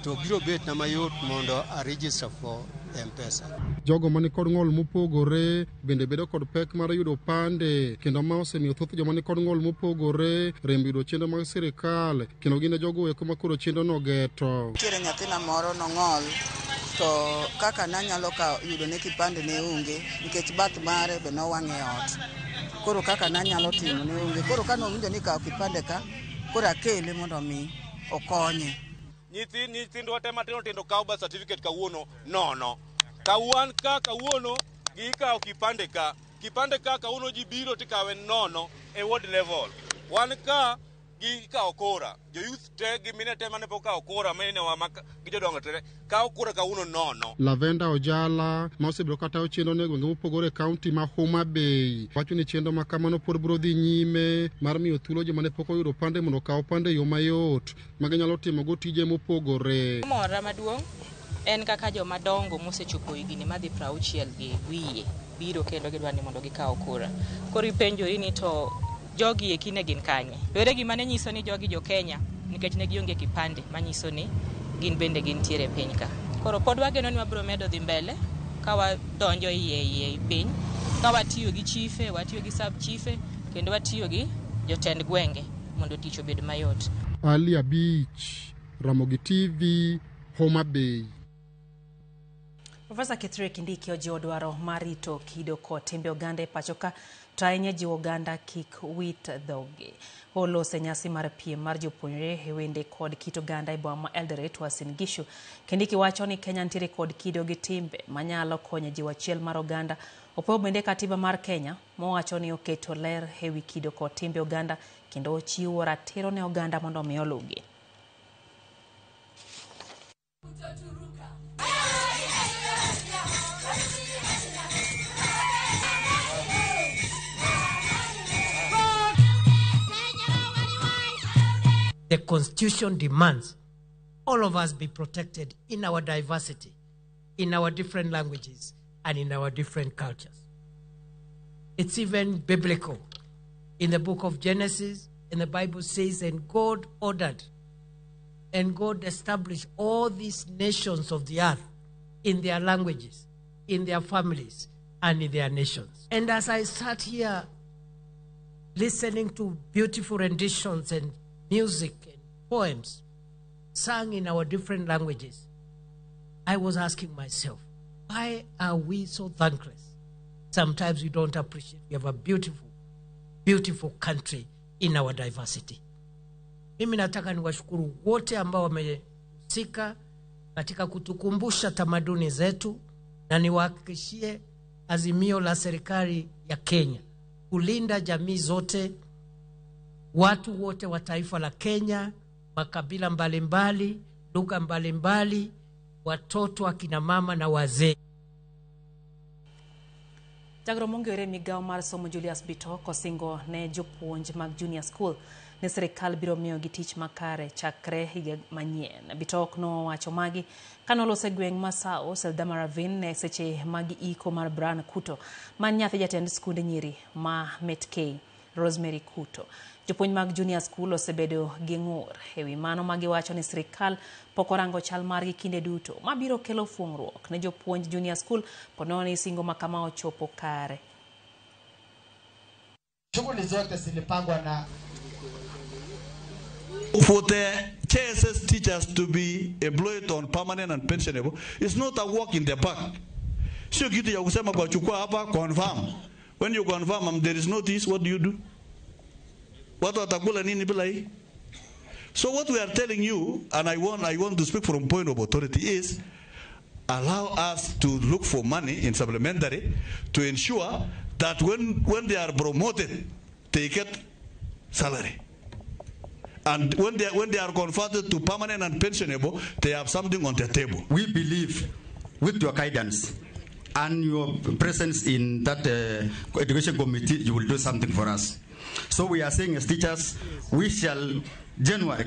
to biro bet na mayot mondo a register for M-Pesa. Jogo mani kod ng'ol mopogore bende bedo kod pek mar yudo pande kendo ma osemiyo thoth joma ni kod ng'ol mopogore rem yudo chenro mag sirikal kendo gin jogo eko ma koro chenro no geto. Tiere nyathina moro no ng'ol to kaka nanyalo ka yudo ne kipande ne onge nikech bath mare be nowang'e ot. Koro kaka nanyalo timo ne onge. Koro ka nowinjo ni kawo kipande ka koro akele mondo mi okonye. Nyithindwa te matindo tindo kawo birth certificate kawuono nono. Kawan ka kawuono gikawo kipande ka kawuono ji biro tikawe nono e ward level. Wan ka gikawo kora. Jo youth te gi mine te mane pok kawo kora mene wa gi jodongo te kawo kora kawuono nono. Lavenda Ojala ma osebedo katawo chenro ne gwenge mopogore kaunti ma Homa Bay wacho ni chenro ma kamano pod biro dhi nyime mar miyo thuolo joma ne pok oyudo pande mondo kaw pande yo mayot ma ginyalo timo go tije mopogore. Mora maduong' en kaka joma dongo mosechopo higni madhi 60 gi wiye biro kendo gidwa ni mondo gikaw kura. Koro ipenjori ni to jogi e kine gin kanye? Ere gima ne nyiso ni jogi jo Kenya nikech ne gionge kipande manyiso ni gin bende gin tiere piny ka. Koro pod wageno ni wabiro medo dhi mbele ka wadonjo iye piny, ka watiyo gi chife, watiyo gi sub chife, kendo watiyo gi jotend gwenge mondo tich obed mayot. Ali Abich, Ramogi TV, Homa Bay. Profesa Kithure Kindiki ojiwo dwaro mar rito kido kod timbe oganda e pachoka to ahinya jiwo oganda kik wit dhogi. Olose nyasi mar piem mar jopuonjre e wende kod kit oganda e boma ma Eldoret Uasin Gishu. Kindiki wacho ni Kenya nitiere kod kido gi timbe manyalo konyo jiwo achiel mar oganda. Opoyo bende katiba mar Kenya mowacho ni oketo ler e wi kido kod timbe oganda kendo ochiwo ratiro ne oganda mondo omi olugi. The Constitution demands all of us be protected in our diversity, in our different languages, and in our different cultures. It's even biblical. In the book of Genesis, and the Bible says, and God ordered, and God established all these nations of the earth in their languages, in their families, and in their nations. And as I sat here listening to beautiful renditions and music and poems sung in our different languages, I was asking myself, why are we so thankless? Sometimes we don't appreciate we have a beautiful, beautiful country in our diversity. Mimi nataka niwashukuru wote ambao wamehusika katika kutukumbusha tamaduni zetu, na niwahakikishie azimio la serikali ya Kenya kulinda jamii zote, watu wote wa taifa la Kenya, makabila mbalimbali, lugha mbalimbali, watoto, akina mama na wazee. Jagoro mongere migao mar somo Julius Bito kosingo ne jopuonj mag junior school ne serikal biro miyo gi tich makare chakre higa manyien. Bito no wacho magi kanolose gweng Masao Seldama Ravine ne seche magi iko mar Brian Kuto man nyathi jatend skunde nyiri ma Metkei Rosemary Kuto. Jopuonj mag junior school osebedo gi ng'ur ewi mano magi wacho ni serikal pok orango chal margi kinde duto mabiro kelo fuong'ruok ne jopuonj junior school ponono ni singo makama ochopo kare. Shughuli zote zilipangwa na for the KSS teachers to be employed on permanent and pensionable. It's not a walk in the park. Sio kitu ya kusema kwa chukua hapa confirm. When you confirm there is notice, what do? Watu watakula nini bila hii? So what we are telling you, and I want to speak from point of authority, is allow us to look for money in supplementary to ensure that when they are promoted, they get salary. And when they are converted to permanent and pensionable, they have something on the table. We believe with your guidance and your presence in that education committee, you will do something for us. So we are saying as teachers, we shall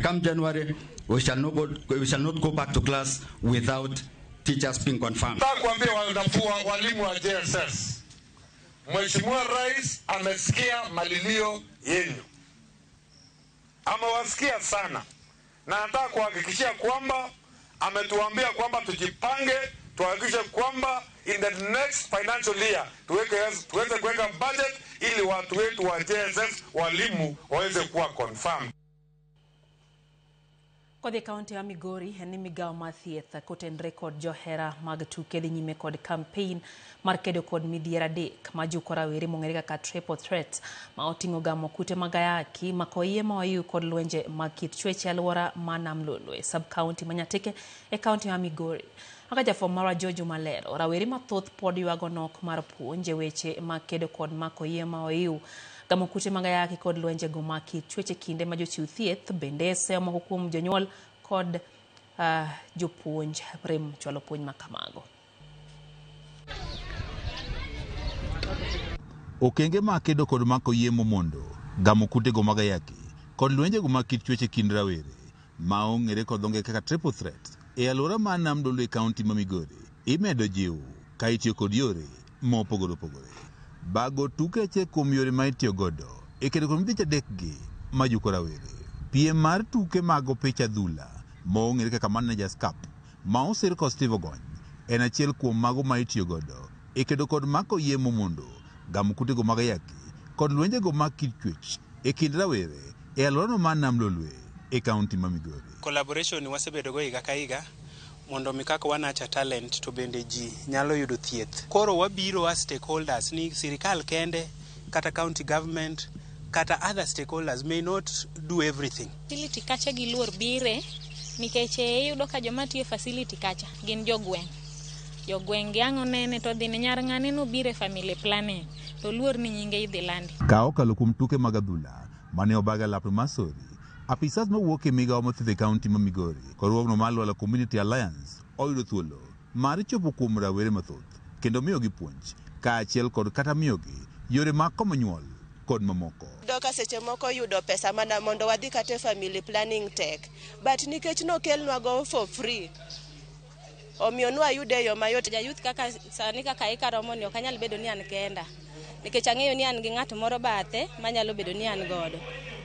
come January, we shall not go back to class without teachers being confirmed. Kuambia walimu wa JSS, Mheshimiwa Rais amesikia malilio yenu, amewasikia sana, na nataka kuhakikishia kwamba ametuambia kwamba tujipange, tuhakikishe kwamba in the next financial year tuweze kuweka budget ili watu wetu wa JSS walimu waweze kuwa confirmed. Kod kaunti ya Migori ni migao mathieth kotenre kod johera mag tuke dhi nyime kod campaign mar kedo kod midhiero adek ma jukora were mong'ere kaka triple threat ma oting'o gamo kute mag ayaki, mako iye ma oyu kod lwenje mag kit chwech e alwora ma Nam Lolwe sub county Manyateke e kaunti ya Migori. Aka jafwambo marwa Jojo Malero, rawere mathoth pod ywago nok mar puonj e weche mag kedo kod mako iye ma oyu gamo kute mag ayaki kod lwenje go mag kit chwech e kinde ma jochiw thieth bende seyo moko kuom jonyuol kod jopuonj rem chwalo puonj makamago. Okenge ma kedo kod mako yie momondo, gamo kute go mag ayaki kod lwenje go mag kit chwech e kind rawere ma ong'ere kod onge kaka triple threat E alwora mar Nam Lolwe County ma Migori, imedo jiwo ka itiyo kod yore mopogore opogore. Bago tuke achiel kuom yore ma itiyo godo e kedo kod midhich adekgi ma juko rawere. Piem mar tuke mag opich adhula ma ong'ere kaka Managers Cup ma osir kod Steve Ogony en achiel kuom mago ma itiyo godo e kedo kod mako yemo mondo gamo kutego mag ayaki kod lwenjego mag kit chwech e kind rawere e alworano mar Nam Lolwe e kaunti ma Migori. Collaboration wasebedo go higa ka higa mondo mi kaka wanacha talent to bende ji nyalo yudo thieth. Koro wabiro as stakeholders ni sirikal kende kata county government kata other stakeholders may not do everything. Facility kacha gi luor bire nikech iyudo ka joma tiyo facility kacha gin jogweng'. Jogweng' giang'o nene to dhi ne nyar ng'ane no bire family planning to luor ni nyinge idhi landi. Ka okalo kuom tuke mag adhula mane obaga lap Masori, apisas mawuok e migawo mathiedho e kaunti ma Migori kod ruogno mar Lwala Community Alliance oyudo thuolo mar chopo kuom rawere mathoth kendo miyogi puonj kaachiel kod kata miyogi yore mag komo nyuol kod mamoko. Doka seche moko yudo pesa mana mondo wadhi kate family planning tek, but nikech nokelnwa go for free omiyo nwayude yo mayot. Jayuth kaka sani kaka ikaromo ni ok anyal bedo ni an kenda nikech ang'eyo ni an gi ng'at moro bathe manyalo bedo ni an godo.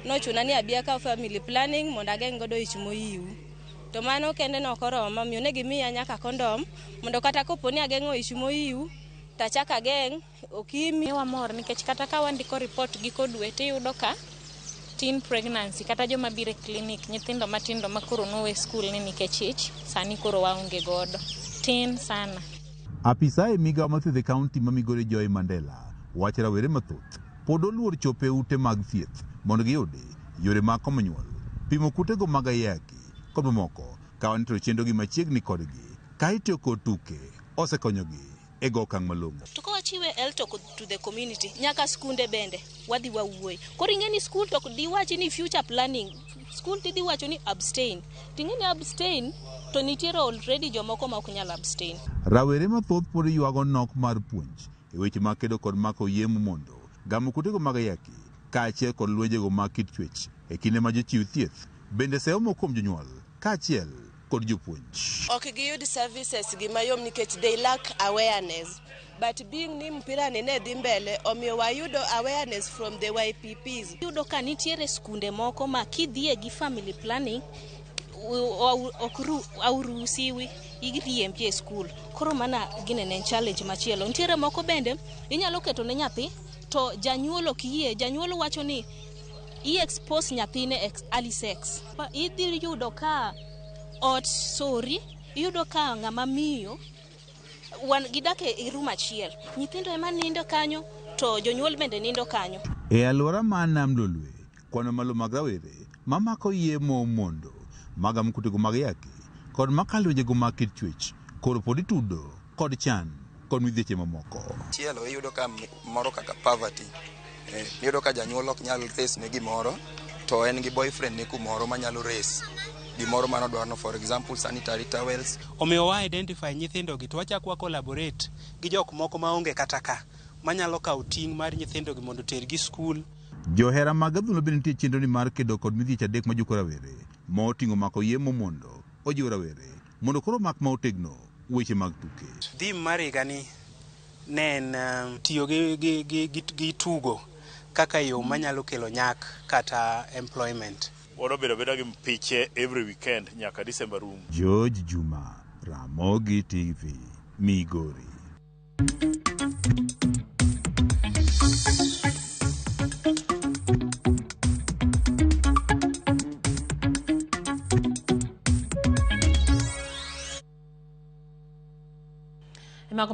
Nochuna ni abia ka family planning mondo ageng' godo ich moyiw. To mano kende no koromo, miyo ne gimiya nyaka kondom mondo kata kopo ni ageng'o ich moyiw tachaka ageng' okimi. Wamor nikech kata ka wandiko report giko dwe tiyudo ka teen pregnancy kata joma bire clinic nyithindo matindo makoro nowe school ni nikech ich sani koro waonge godo tin sana. Apisa e migawo mathiedho e kaunti ma Migori Joy Mandela wacho rawere mathoth pod oluor chope ute mag thieth mondo giyudi yore mag komo nyuol, pimo kutego mag ayaki kod mamoko ka wanitro chendogi machiegni kodgi ka itiyo kod tuke osekonyogi e go okang' malong'o. To ka wachiwe elto to the community nyaka skunde bende wadhi wawuoyi. Koro ing'eni skul to di wachi ni future planning, skul tidhi wacho ni abstain. Ting'eni abstain to nitiere already jomoko ma ok nyal abstain. Rawere mathoth pod yuago nok mar puonj e weche mag kedo kod mako yemo mondo gamo kutego mag ayaki kaachiel kod lwenjego mag kit chwech e kinde ma jochiw thieth bende seomo kuom jonyuol kaachiel kod jopuonj. Ok giyud services gi mayom nikech they lack awareness, but being ni mpira ni ne dhi mbele omiyo wayudo awareness from the YPPs. Yudo ka nitiere skunde moko ma kidhie gi family planning aurusiwi igriempi e skul. Koro mana gine ne challenge machielo. Nitiere moko bende inyalo keto ne nyathi to janyuol ok yie, janyuol wacho ni expose nyathine early sex. Idhi yudo ka ot sori, yudo ka ng'ama miyo gidake e room achiel, nyithindo ema nindo kanyo to jonyuol bende nindo kanyo. E alwora mar Nam Lolwe, kwano malo mag rawere mamako yemo mondo magam kutego mag ayaki kod makalwejego mag kit chwech koro pod itudo kod chan kod midhieche mamoko. Chielo iyudo ka moro kaka poverty, iyudo ka janyuol ok nyal res ne gimoro to en gi boyfriend ne kumoro manyalo res gimoro mano dwarno, for example sanitary towels. Omiyo wa identify nyithindo gi to wachak collaborate gi jok moko maonge kata ka manyalo kawo ting' mar nyithindo gi mondo tergi skul. Johera mag adhula bende nitie chenro ni mar kedo kod midhieche adek ma juko rawere ma oting'o mako yemo mondo ojiw rawere mondo koro mak ma otegno weche mag tuke. Thim mar higani ne en tiyo gi tugo kaka yo manyalo kelo nyak kata employment. Wado bedo gi piche every weekend nyaka December room. George Juma, Ramogi TV, Migori.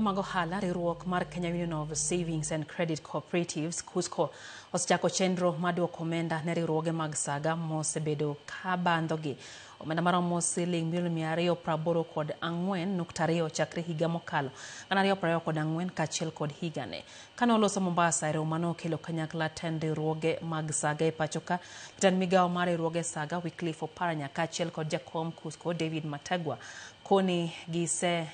Mago hala riwruok mar Kenya Union of Savings and Credit Cooperatives KUSCO osechako chenro maduoko omenda ne riwruoge mag saga mosebedo ka bandhogi omenda maromo siling milion 284.2 chakre higa mokalo 2024 kaachiel kod higane. Kane oloso Mombasa e romo mane okelo kanyakla tend riwruoge mag saga e pachoka, jatend migawo mar riwruoge saga Wycliffe Oparanya kaachiel kod jakom KUSCO David Matagwa koni gise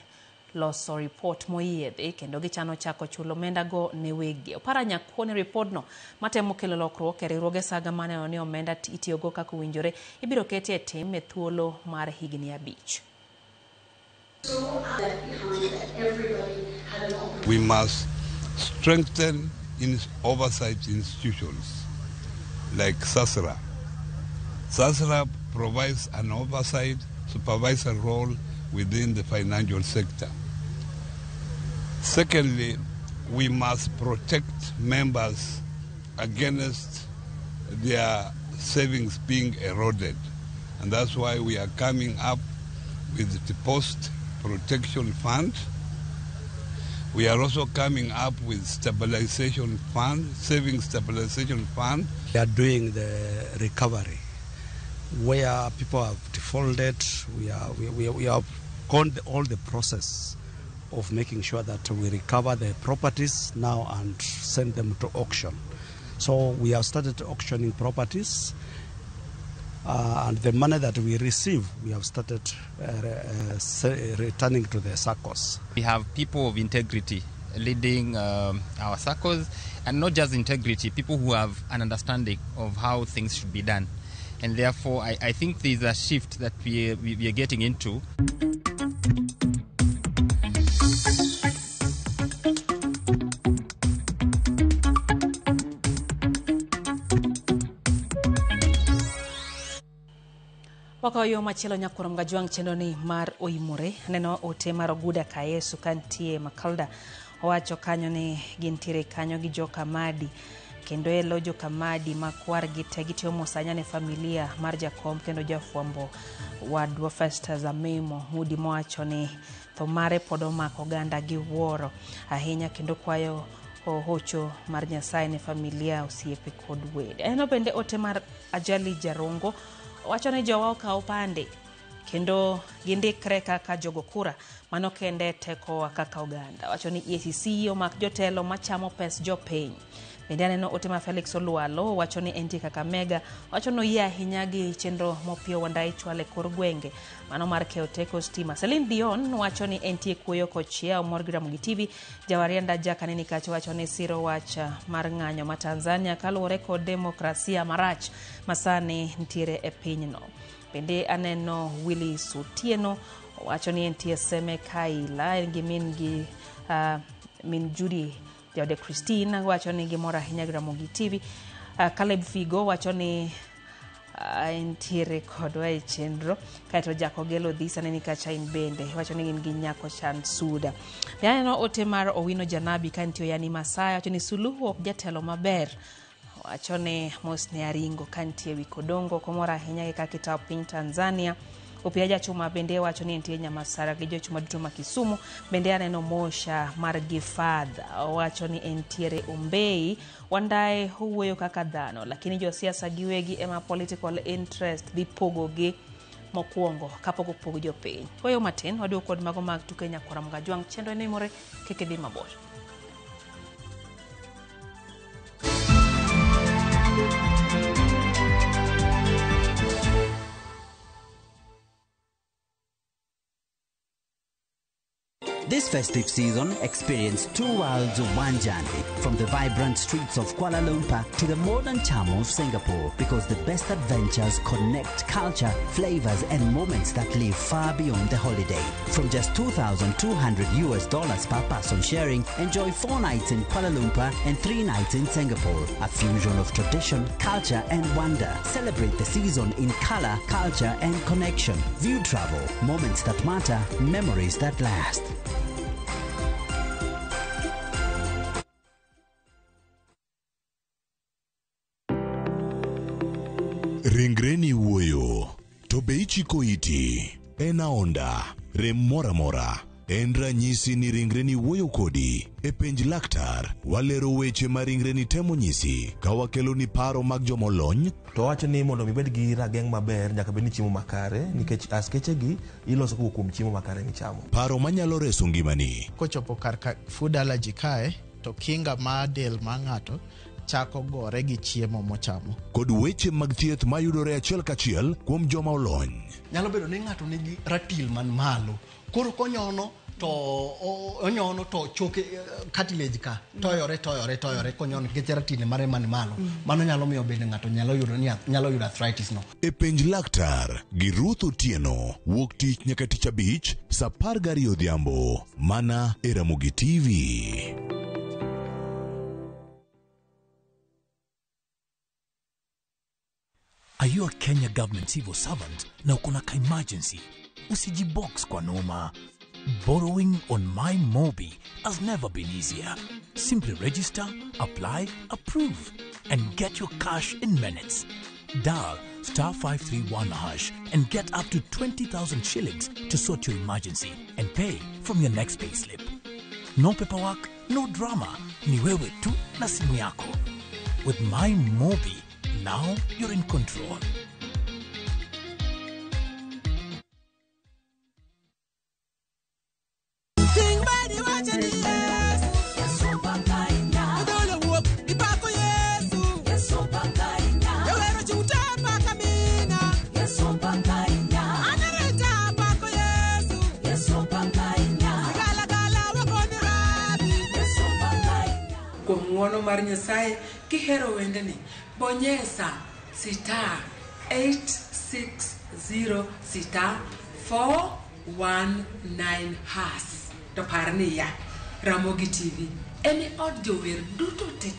loso report moyiedhi kendo gichano chako chulo omenda go ne wegi. Oparanya kuoni report no matemo kelo lokruok e riwruoge saga mane ni omenda itiyogo kaka owinjore ibiro keti e tim e thuolo mar higni 5. We must strengthen oversight institutions like SASRA. SASRA provides an oversight supervisor role within the financial sector. Secondly, we must protect members against their savings being eroded. And that's why we are coming up with the Post Protection Fund. We are also coming up with stabilization fund, savings stabilization fund. We are doing the recovery. Where people have defaulted, we have gone all the process of making sure that we recover the properties now and send them to auction. So we have started auctioning properties, and the money that we receive, we have started returning to the SACCOs. We have people of integrity leading our SACCOs, and not just integrity, people who have an understanding of how things should be done. And therefore, I think there's a shift that we are getting into. Waka yo machielo nyakurom gajuang chendo ni mar oimore neno ote mar Oguda Kayesu kantie Makalda owacho kanyo ni gintiere kanyo gi joka Madi kendo elo joka Madi makwar gi tegitio mosanya ne familia mar jakom kendo jafwambo wadwa Festus Amemo Mudi mowacho ni thomare podo mako ganda gi wuoro ahinya kendo kwayo hocho mar Nyasaye ne familia osiepe kod wede. Eno bende ote mar Ajali Jarongo wacho ni jowa okawo pande kendo gindikre kaka jogo kura mano kende teko kaka oganda. Wacho ni EACC omak jotelo machamo pes jopiny. Bende neno ote ma Felix Olualo wacho ni enti Kakamega wacho no ya ahinya gi chenro mopio Wandai chwale kor gwenge mano mar keo teko stima. Celine Dion wacho ni enti kuoyo kochia Morgram gi TV. Jawarianda Jakanini kacho wacho ni siro wacha mar ng'anyo ma Tanzania kaluwore kod demokrasia marach masani ntiere e pinyno. Bende aneno Willy Sutieno wacho ni enti seme Kaila gi min Judy Jaude Christine wacho ni gimora hinya Ramogi TV. Caleb Figo wacho ni entiere kodwa e chenro kaito jako gelo dhisa neni kacha in bende wacho ni gin ginyako chan suda. Neno ote mar Owino Janabi kantio yani Masaya wacho ni suluhu ok jatelo maber wacho ni mosne aringo kantie wikodongo komora hinya kakita piny Tanzania. Upiaja chuma bende wacho ni entie Nyamasara gi jochuma duto ma Kisumu. Bende aneno Mosha mar Gifadha wacho ni entiere Ombei Wandae huweyo kaka dhano lakini josiasa giwegi ema political interest dhi pogo gi mokwongo kapok opogo jopiny. Koyo matin wadu kod mago mag tuke nyakuram gajuang chendo ne more keke dhi mabor. This festive season, experience two worlds of one journey, from the vibrant streets of Kuala Lumpur to the modern charm of Singapore, because the best adventures connect culture, flavors, and moments that live far beyond the holiday. From just $2,200 per person sharing, enjoy 4 nights in Kuala Lumpur and 3 nights in Singapore. A fusion of tradition, culture, and wonder. Celebrate the season in color, culture, and connection. View travel, moments that matter, memories that last. Ringreni wuoyo, to be ichiko iti, en aonda, rem mora mora, en ranyisi ni ringreni wuoyo kodi, e penj laktar, walero weche ma ringreni temo nyisi, ka wakelo ni paro mag jomolony. To wacho ni mondo mibed gi rageng' maber nyaka bed ni chiemo makare, nikech askeche gi iloso kuom chiemo makare michamo. Paro manyalo reso ngimani. Kochopo kar food allergy kae, to kinga ma del ma ng'ato chako gore gi chiemo mochamo. Kod weche mag thieth mayudore achiel kachiel kuom joma olony. Nyalo bedo ni ng'ato nigi ratil man malo. Koro konyono to onyono to choke cartilage ka toyore konyono kecheratine mare man malo mano nyalo miyo bende ngato nyalo yudo arthritis no. E penj laktar gi Ruth Otieno wuok tich nyaka tich abich saa 12 odhiambo mana e Ramogi TV. Are you a Kenya government civil servant na uko na emergency? Usijibox kwa noma. Borrowing on MyMobi has never been easier. Simply register, apply, approve, and get your cash in minutes. Dial *531# and get up to 20,000 shillings to sort your emergency and pay from your next pay slip. No paperwork, no drama. Ni wewe tu na simu yako. With MyMobi, now you're in control. Ng'wono mar Nyasaye kihero wende ni bonyesa *860*419# to parni ya Ramogi TV ene od jower duto te.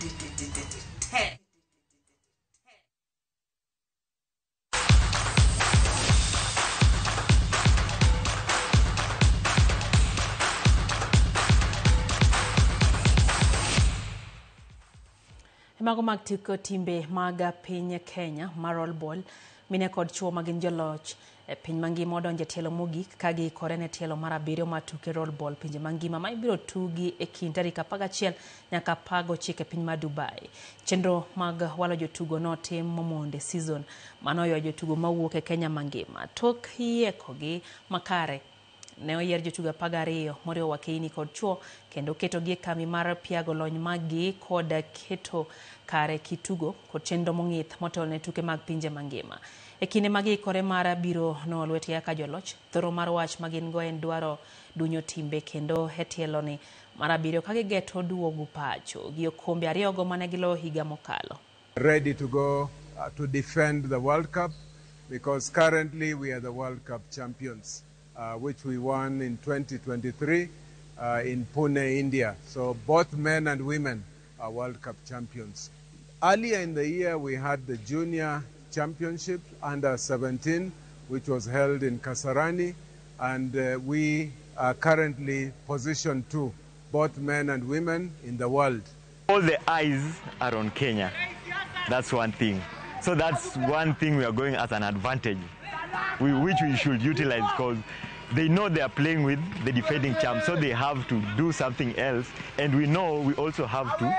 Mago mag tuko timbe maga piny Kenya Marol Ball mine kod chuo magin joloch piny mangima odonje tielo mogik kagi korene tielo mar 7 mar tuke roll ball pinje mangima ma ibiro tugi e kind tarik 11 nyaka 19 piny mar Dubai. Chenro mag walo jotugo no tim momonde season manoyo jotugo mawuok e Kenya mangima tok yiekogi makare ne oyier jotugo 12 moriwo wakeini kod chuo kendo keto gi kami mar piago lony magi kod keto kare kitugo kod chenro mong'ith motelo ne tuke mag pinje mangima. E kinde magi kore mar biro no lweti ka joloch thoro mar wach magin go en dwaro dunyo timbe kendo hetielo ni mar 7 ka gigeto duogo pacho gi okombe 2 go mane gilo higa mokalo. Ready to go to defend the World Cup because currently we are the World Cup champions. Which we won in 2023 in Pune, India. So both men and women are World Cup champions. Earlier in the year, we had the Junior Championship under 17, which was held in Kasarani, and we are currently position 2, both men and women in the world. All the eyes are on Kenya. That's one thing. So that's one thing we are going as an advantage, which we should utilize because they know they are playing with the defending champ, so they have to do something else. And we know we also have to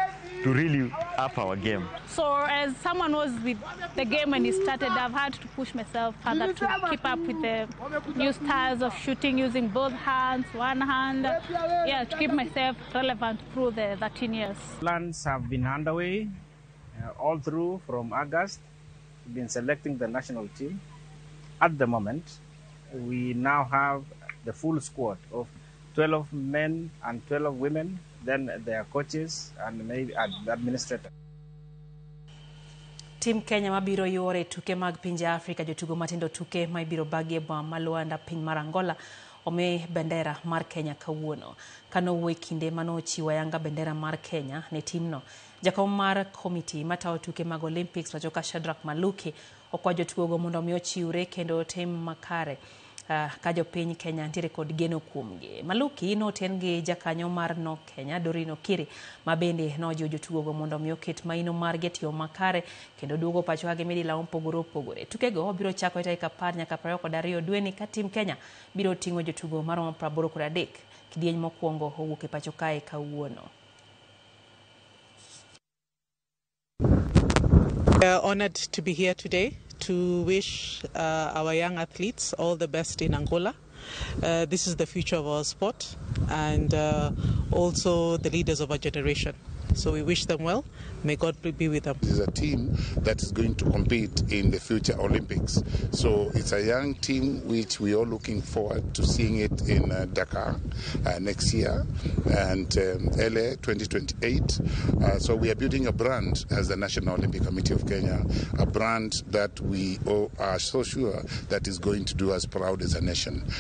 really up our game. So as someone who was with the game when it started, I've had to push myself further to keep up with the new styles of shooting using both hands, one hand, to keep myself relevant through the 13 years. Plans have been underway all through from August. We've been selecting the national team. At the moment, we now have the full squad of 12 men and 12 women, then their coaches and maybe administrators. Team Kenya mabiro yore tuke mag pinje Afrika jotugo matindo tuke maibiro bagie bwa maluanda piny mar Angola ome bendera mar Kenya kawuono. Kano wuoyi kinde mano chiwo yanga bendera mar Kenya ne timno. Jakom mar komiti matao tuke mag Olympics Rajoka Shadrack Maluki okwa jotugo mondo mi ochiwre kendo tim makare ka jopiny Kenya ntiere kod geno kuomgi. Maluki noten gi jakanyo mar no Kenya Doreen Okiri mabende nojiwo jotugo mondo mi oket maino mar getiyo makare kendo duogo pacho age midila opogore. Tukego biro chako tarik 10 nyaka 22 dweni ka tim Kenya biro ting'o jotugo maromo 83 kidieny mokwongo owuok e pacho kae kawuono. We are honored to be here today to wish our young athletes all the best in Angola. This is the future of our sport and also the leaders of our generation. So we wish them well. May God be with them. This is a team that is going to compete in the future Olympics. So it's a young team which we are looking forward to seeing it in Dakar next year and LA 2028. So we are building a brand as the National Olympic Committee of Kenya, a brand that we are so sure that is going to do us proud as a nation.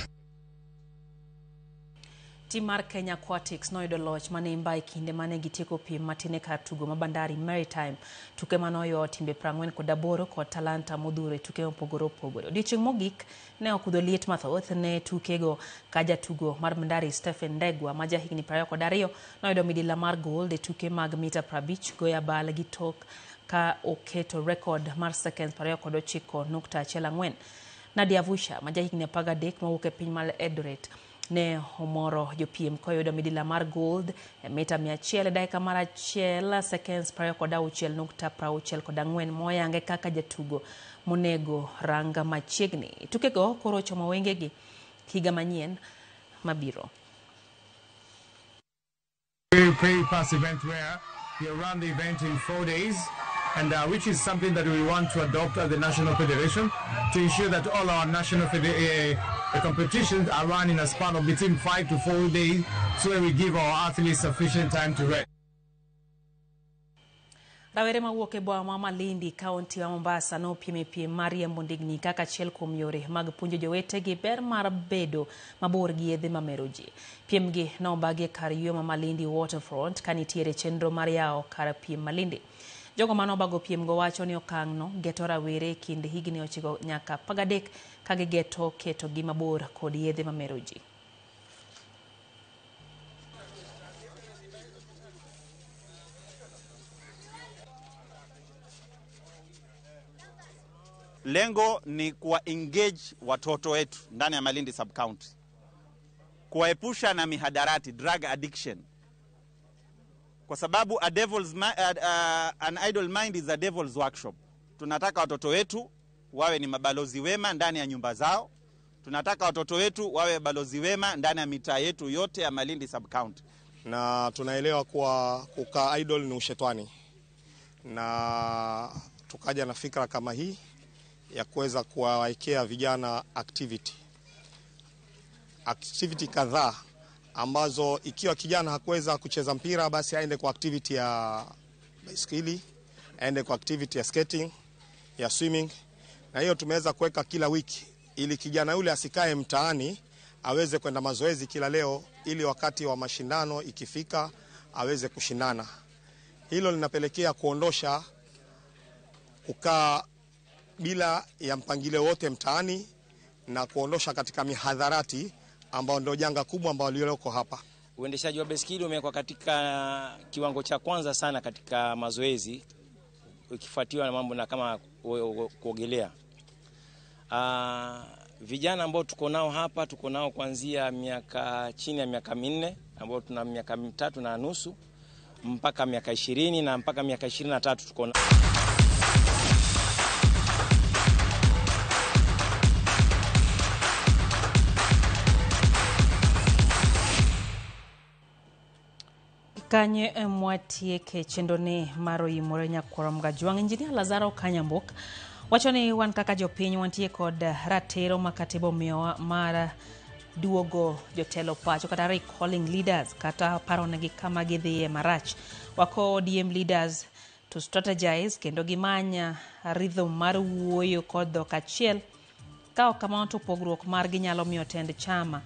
Team mar Kenya Aquatics noyudo loch mane imbai kinde mane gitieko piem matine kar tugo mabandari Maritime tuke manoyo timbe 48 kod Talanta modhure tuke mopogore opogore. Odiochieng' mogik ne okudho liet mathoth ne tukego ka jatugo mar Bandari Stephen Ndegwa ma jahigni 22 noyudo midila mar gold e tuke mag mita 50 goya bal gi tok ka oketo rekod mar seconds 29.14. Nadia Vusha ma jahigni 13 mawuok e piny mar Eldoret ne omoro jopiem koyudo midila mar gold e mita 100 dakika mar 1 seconds 26.64 moyange kaka jatugo monego ranga machiegni. Tukego koro chomo wengegi higa manyien mabiro. Very fast event where you run the event in 4 days, and which is something that we want to adopt at the National Federation to ensure that all our national competitions are run in a span of between 5 to 4 days, so that we give our athletes sufficient time to rest. Rawere mawuok e boma Malindi kaunti wa Mombasa no piem mar riembo ndigni kaka achiel kuom yore mag puonjo jowetegi ber mar bedo mabor gi yedhe mamero ji. Piem gi nobagi kar yweyo ma Malindi Waterfront kanitiere chenro mar yawo kar piem Malindi. Jogo manobago piem go wacho ni okang'no geto rawere kind higni 9 nyaka 13 ka gigeto keto gi mabor kod yedhe mamero ji. Lengo ni kuwa engage watoto wetu ndani ya Malindi sub county, kuwaepusha na mihadarati, drug addiction, kwa sababu an idle mind is a devil's workshop. Tunataka watoto wetu wawe ni mabalozi wema ndani ya nyumba zao. Tunataka watoto wetu wawe balozi wema ndani ya mitaa yetu yote ya Malindi sub county. Na tunaelewa kuwa kukaa idle ni ushetani, na tukaja na fikra kama hii ya kuweza kuwaekea vijana activity kadhaa ambazo ikiwa kijana hakuweza kucheza mpira basi aende kwa activity ya baiskeli, aende kwa activity ya skating, ya swimming. Na hiyo tumeweza kuweka kila wiki ili kijana yule asikae mtaani, aweze kwenda mazoezi kila leo ili wakati wa mashindano ikifika aweze kushindana. Hilo linapelekea kuondosha kukaa bila ya mpangilio wote mtaani na kuondosha katika mihadharati ambao ndio janga kubwa ambao lioko hapa. Uendeshaji wa baiskeli umekuwa katika kiwango cha kwanza sana katika mazoezi, ukifuatiwa na mambo na kama kuogelea. Vijana ambao tuko nao hapa, tuko nao kuanzia chini ya miaka 4 ambao tuna miaka 3.5 mpaka miaka 20 na mpaka miaka 23 tuko nao. Kanye mwatieke chendone maro yimore nyakorom gajuang. Engineer Lazaro Kanyambok wacho ni wan kaka jopiny wantie kod ratiro makatibo miyo mar duogo jotelo pacho kata recalling leaders kata paronegi kama gidhiye marach. Wako ODM leaders to strategize kendo gimanya rhythm mar wuoyo kod dhok achiel ka okamano to pogruok margi nyalo miyo tend chama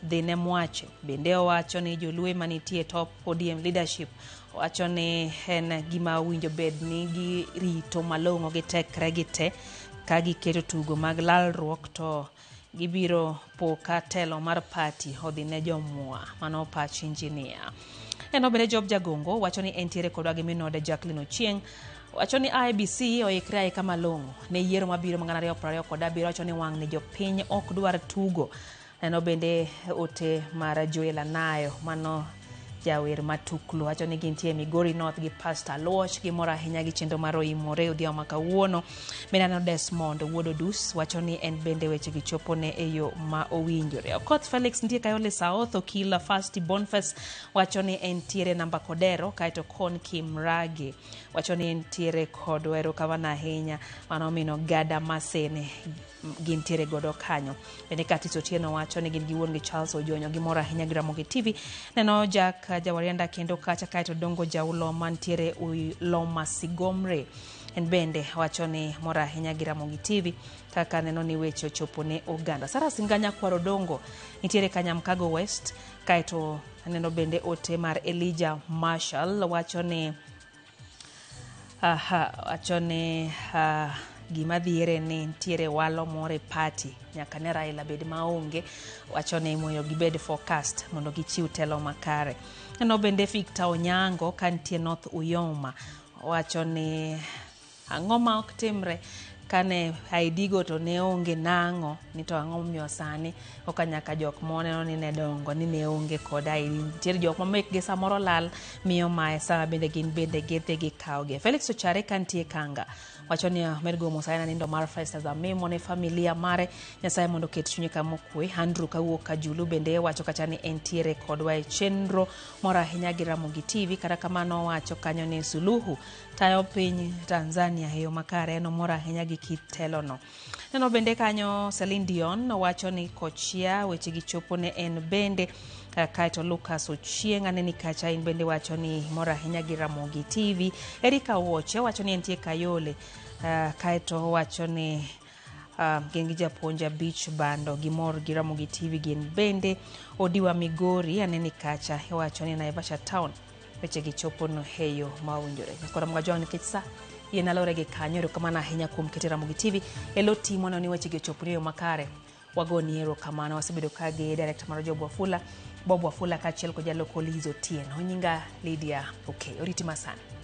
dhine mwache. Bende owacho ni joluwe manitie top ODM leadership wacho ni en gima winjo bed ni girito malong'o gi tekre gi te ka giketo tugo mag lalruok to gibiro poka telo mar party odhine jomwa. Mano pach engineer. Eno bende Job Jagongo wacho ni entiere kodwa gi minode Jacqueline Ochieng wacho ni IBC oikre kama longo ne yiero mabiro mangana 2027. Wacho ni wang' ni jopiny ok dwar tugo. Eno bende ote mara Joela Nayo mano jawer matuklu wacho ni gintie Migori North gi Pastor Loch gi mora ahinya gi chenro mar Imore odhiambo makawuono. Menano Desmond Wododus wacho ni en bende weche gi chopone e yo ma owinjore. Okoth Felix ndiye Kayole South Okila Fasti Boniface wacho ni en tiere namba Kodero kaito Kon Kimrage wacho ni en tiere kod wero kawana ahinya manomino Gada Masene gintiere godo kanyo. Bende Kati Sotieno wacho ni gin giwuon gi Charles Ojonyo gi mora ahinya gi Ramogi TV. Neno Jack Jawarianda kendo kacha kaito Dongo Jaulo mantiere Loma Sigomre en bende wacho ni mora ahinya gi Ramogi TV kaka neno ni weche ochopone oganda. Sara Singanya Kwaro Dongo nitiere Kanyamkago West kaito neno bende ote mar Elijah Marshall wacho ni gima dhiere ni ntiere walo more party nyaka ne Raila bed maonge wacho ni moyo gibed forecast mondo gichiw telo makare. Neno bende Victor Onyango kantie North Uyoma wacho ni ang'oma ok timre kane Haidigo to ne onge nango ni to ang'o miyo sani okanyaka jok moneno ni ne dongo ni ne onge kod ID nitiere jok mamek gi samoro lal miyo mae sama bende gin bende gedhe gi kauge. Felix Ochare kantie Kanga wacho ni Medgo Musaina nindo mar Festa za memo ne familia mare Nyasaye mondo ket chunye kamokwe. Andrew Kawuok Kajulu bende wacho kacha ni entiere kodwa e chenro mora ahinya gi Ramogi TV kata kamano wacho kanyo ni Suluhu tayo piny Tanzania heyo makare eno mora ahinya gi kitelo no. Neno bende kanyo Celine Dion wacho ni Kochia weche gi chopo ne en bende kaito Lucas Ochieng aneni kacha in bende wacho ni mora ahinya gi Ramogi TV. Erika Woche wacho ni entie Kayole kaito wacho ni gin gi japuonja Beach Bando gimor gi Ramogi TV gin bende Odiwa Migori aneni kacha wacho ni Naivasha Town weche gi chopo no heyo mawinjore. Nyakora mgajwa nikech sa yena lore gi kanyo kamana ahinya kuom kete Ramogi TV elo timo no ni weche gi chopo yo makare wagoni ero kamano wasebedo kage director mar Bob Wafula kachiel ko jalo Kolizo Tieno nyinga Lydia oriti masana.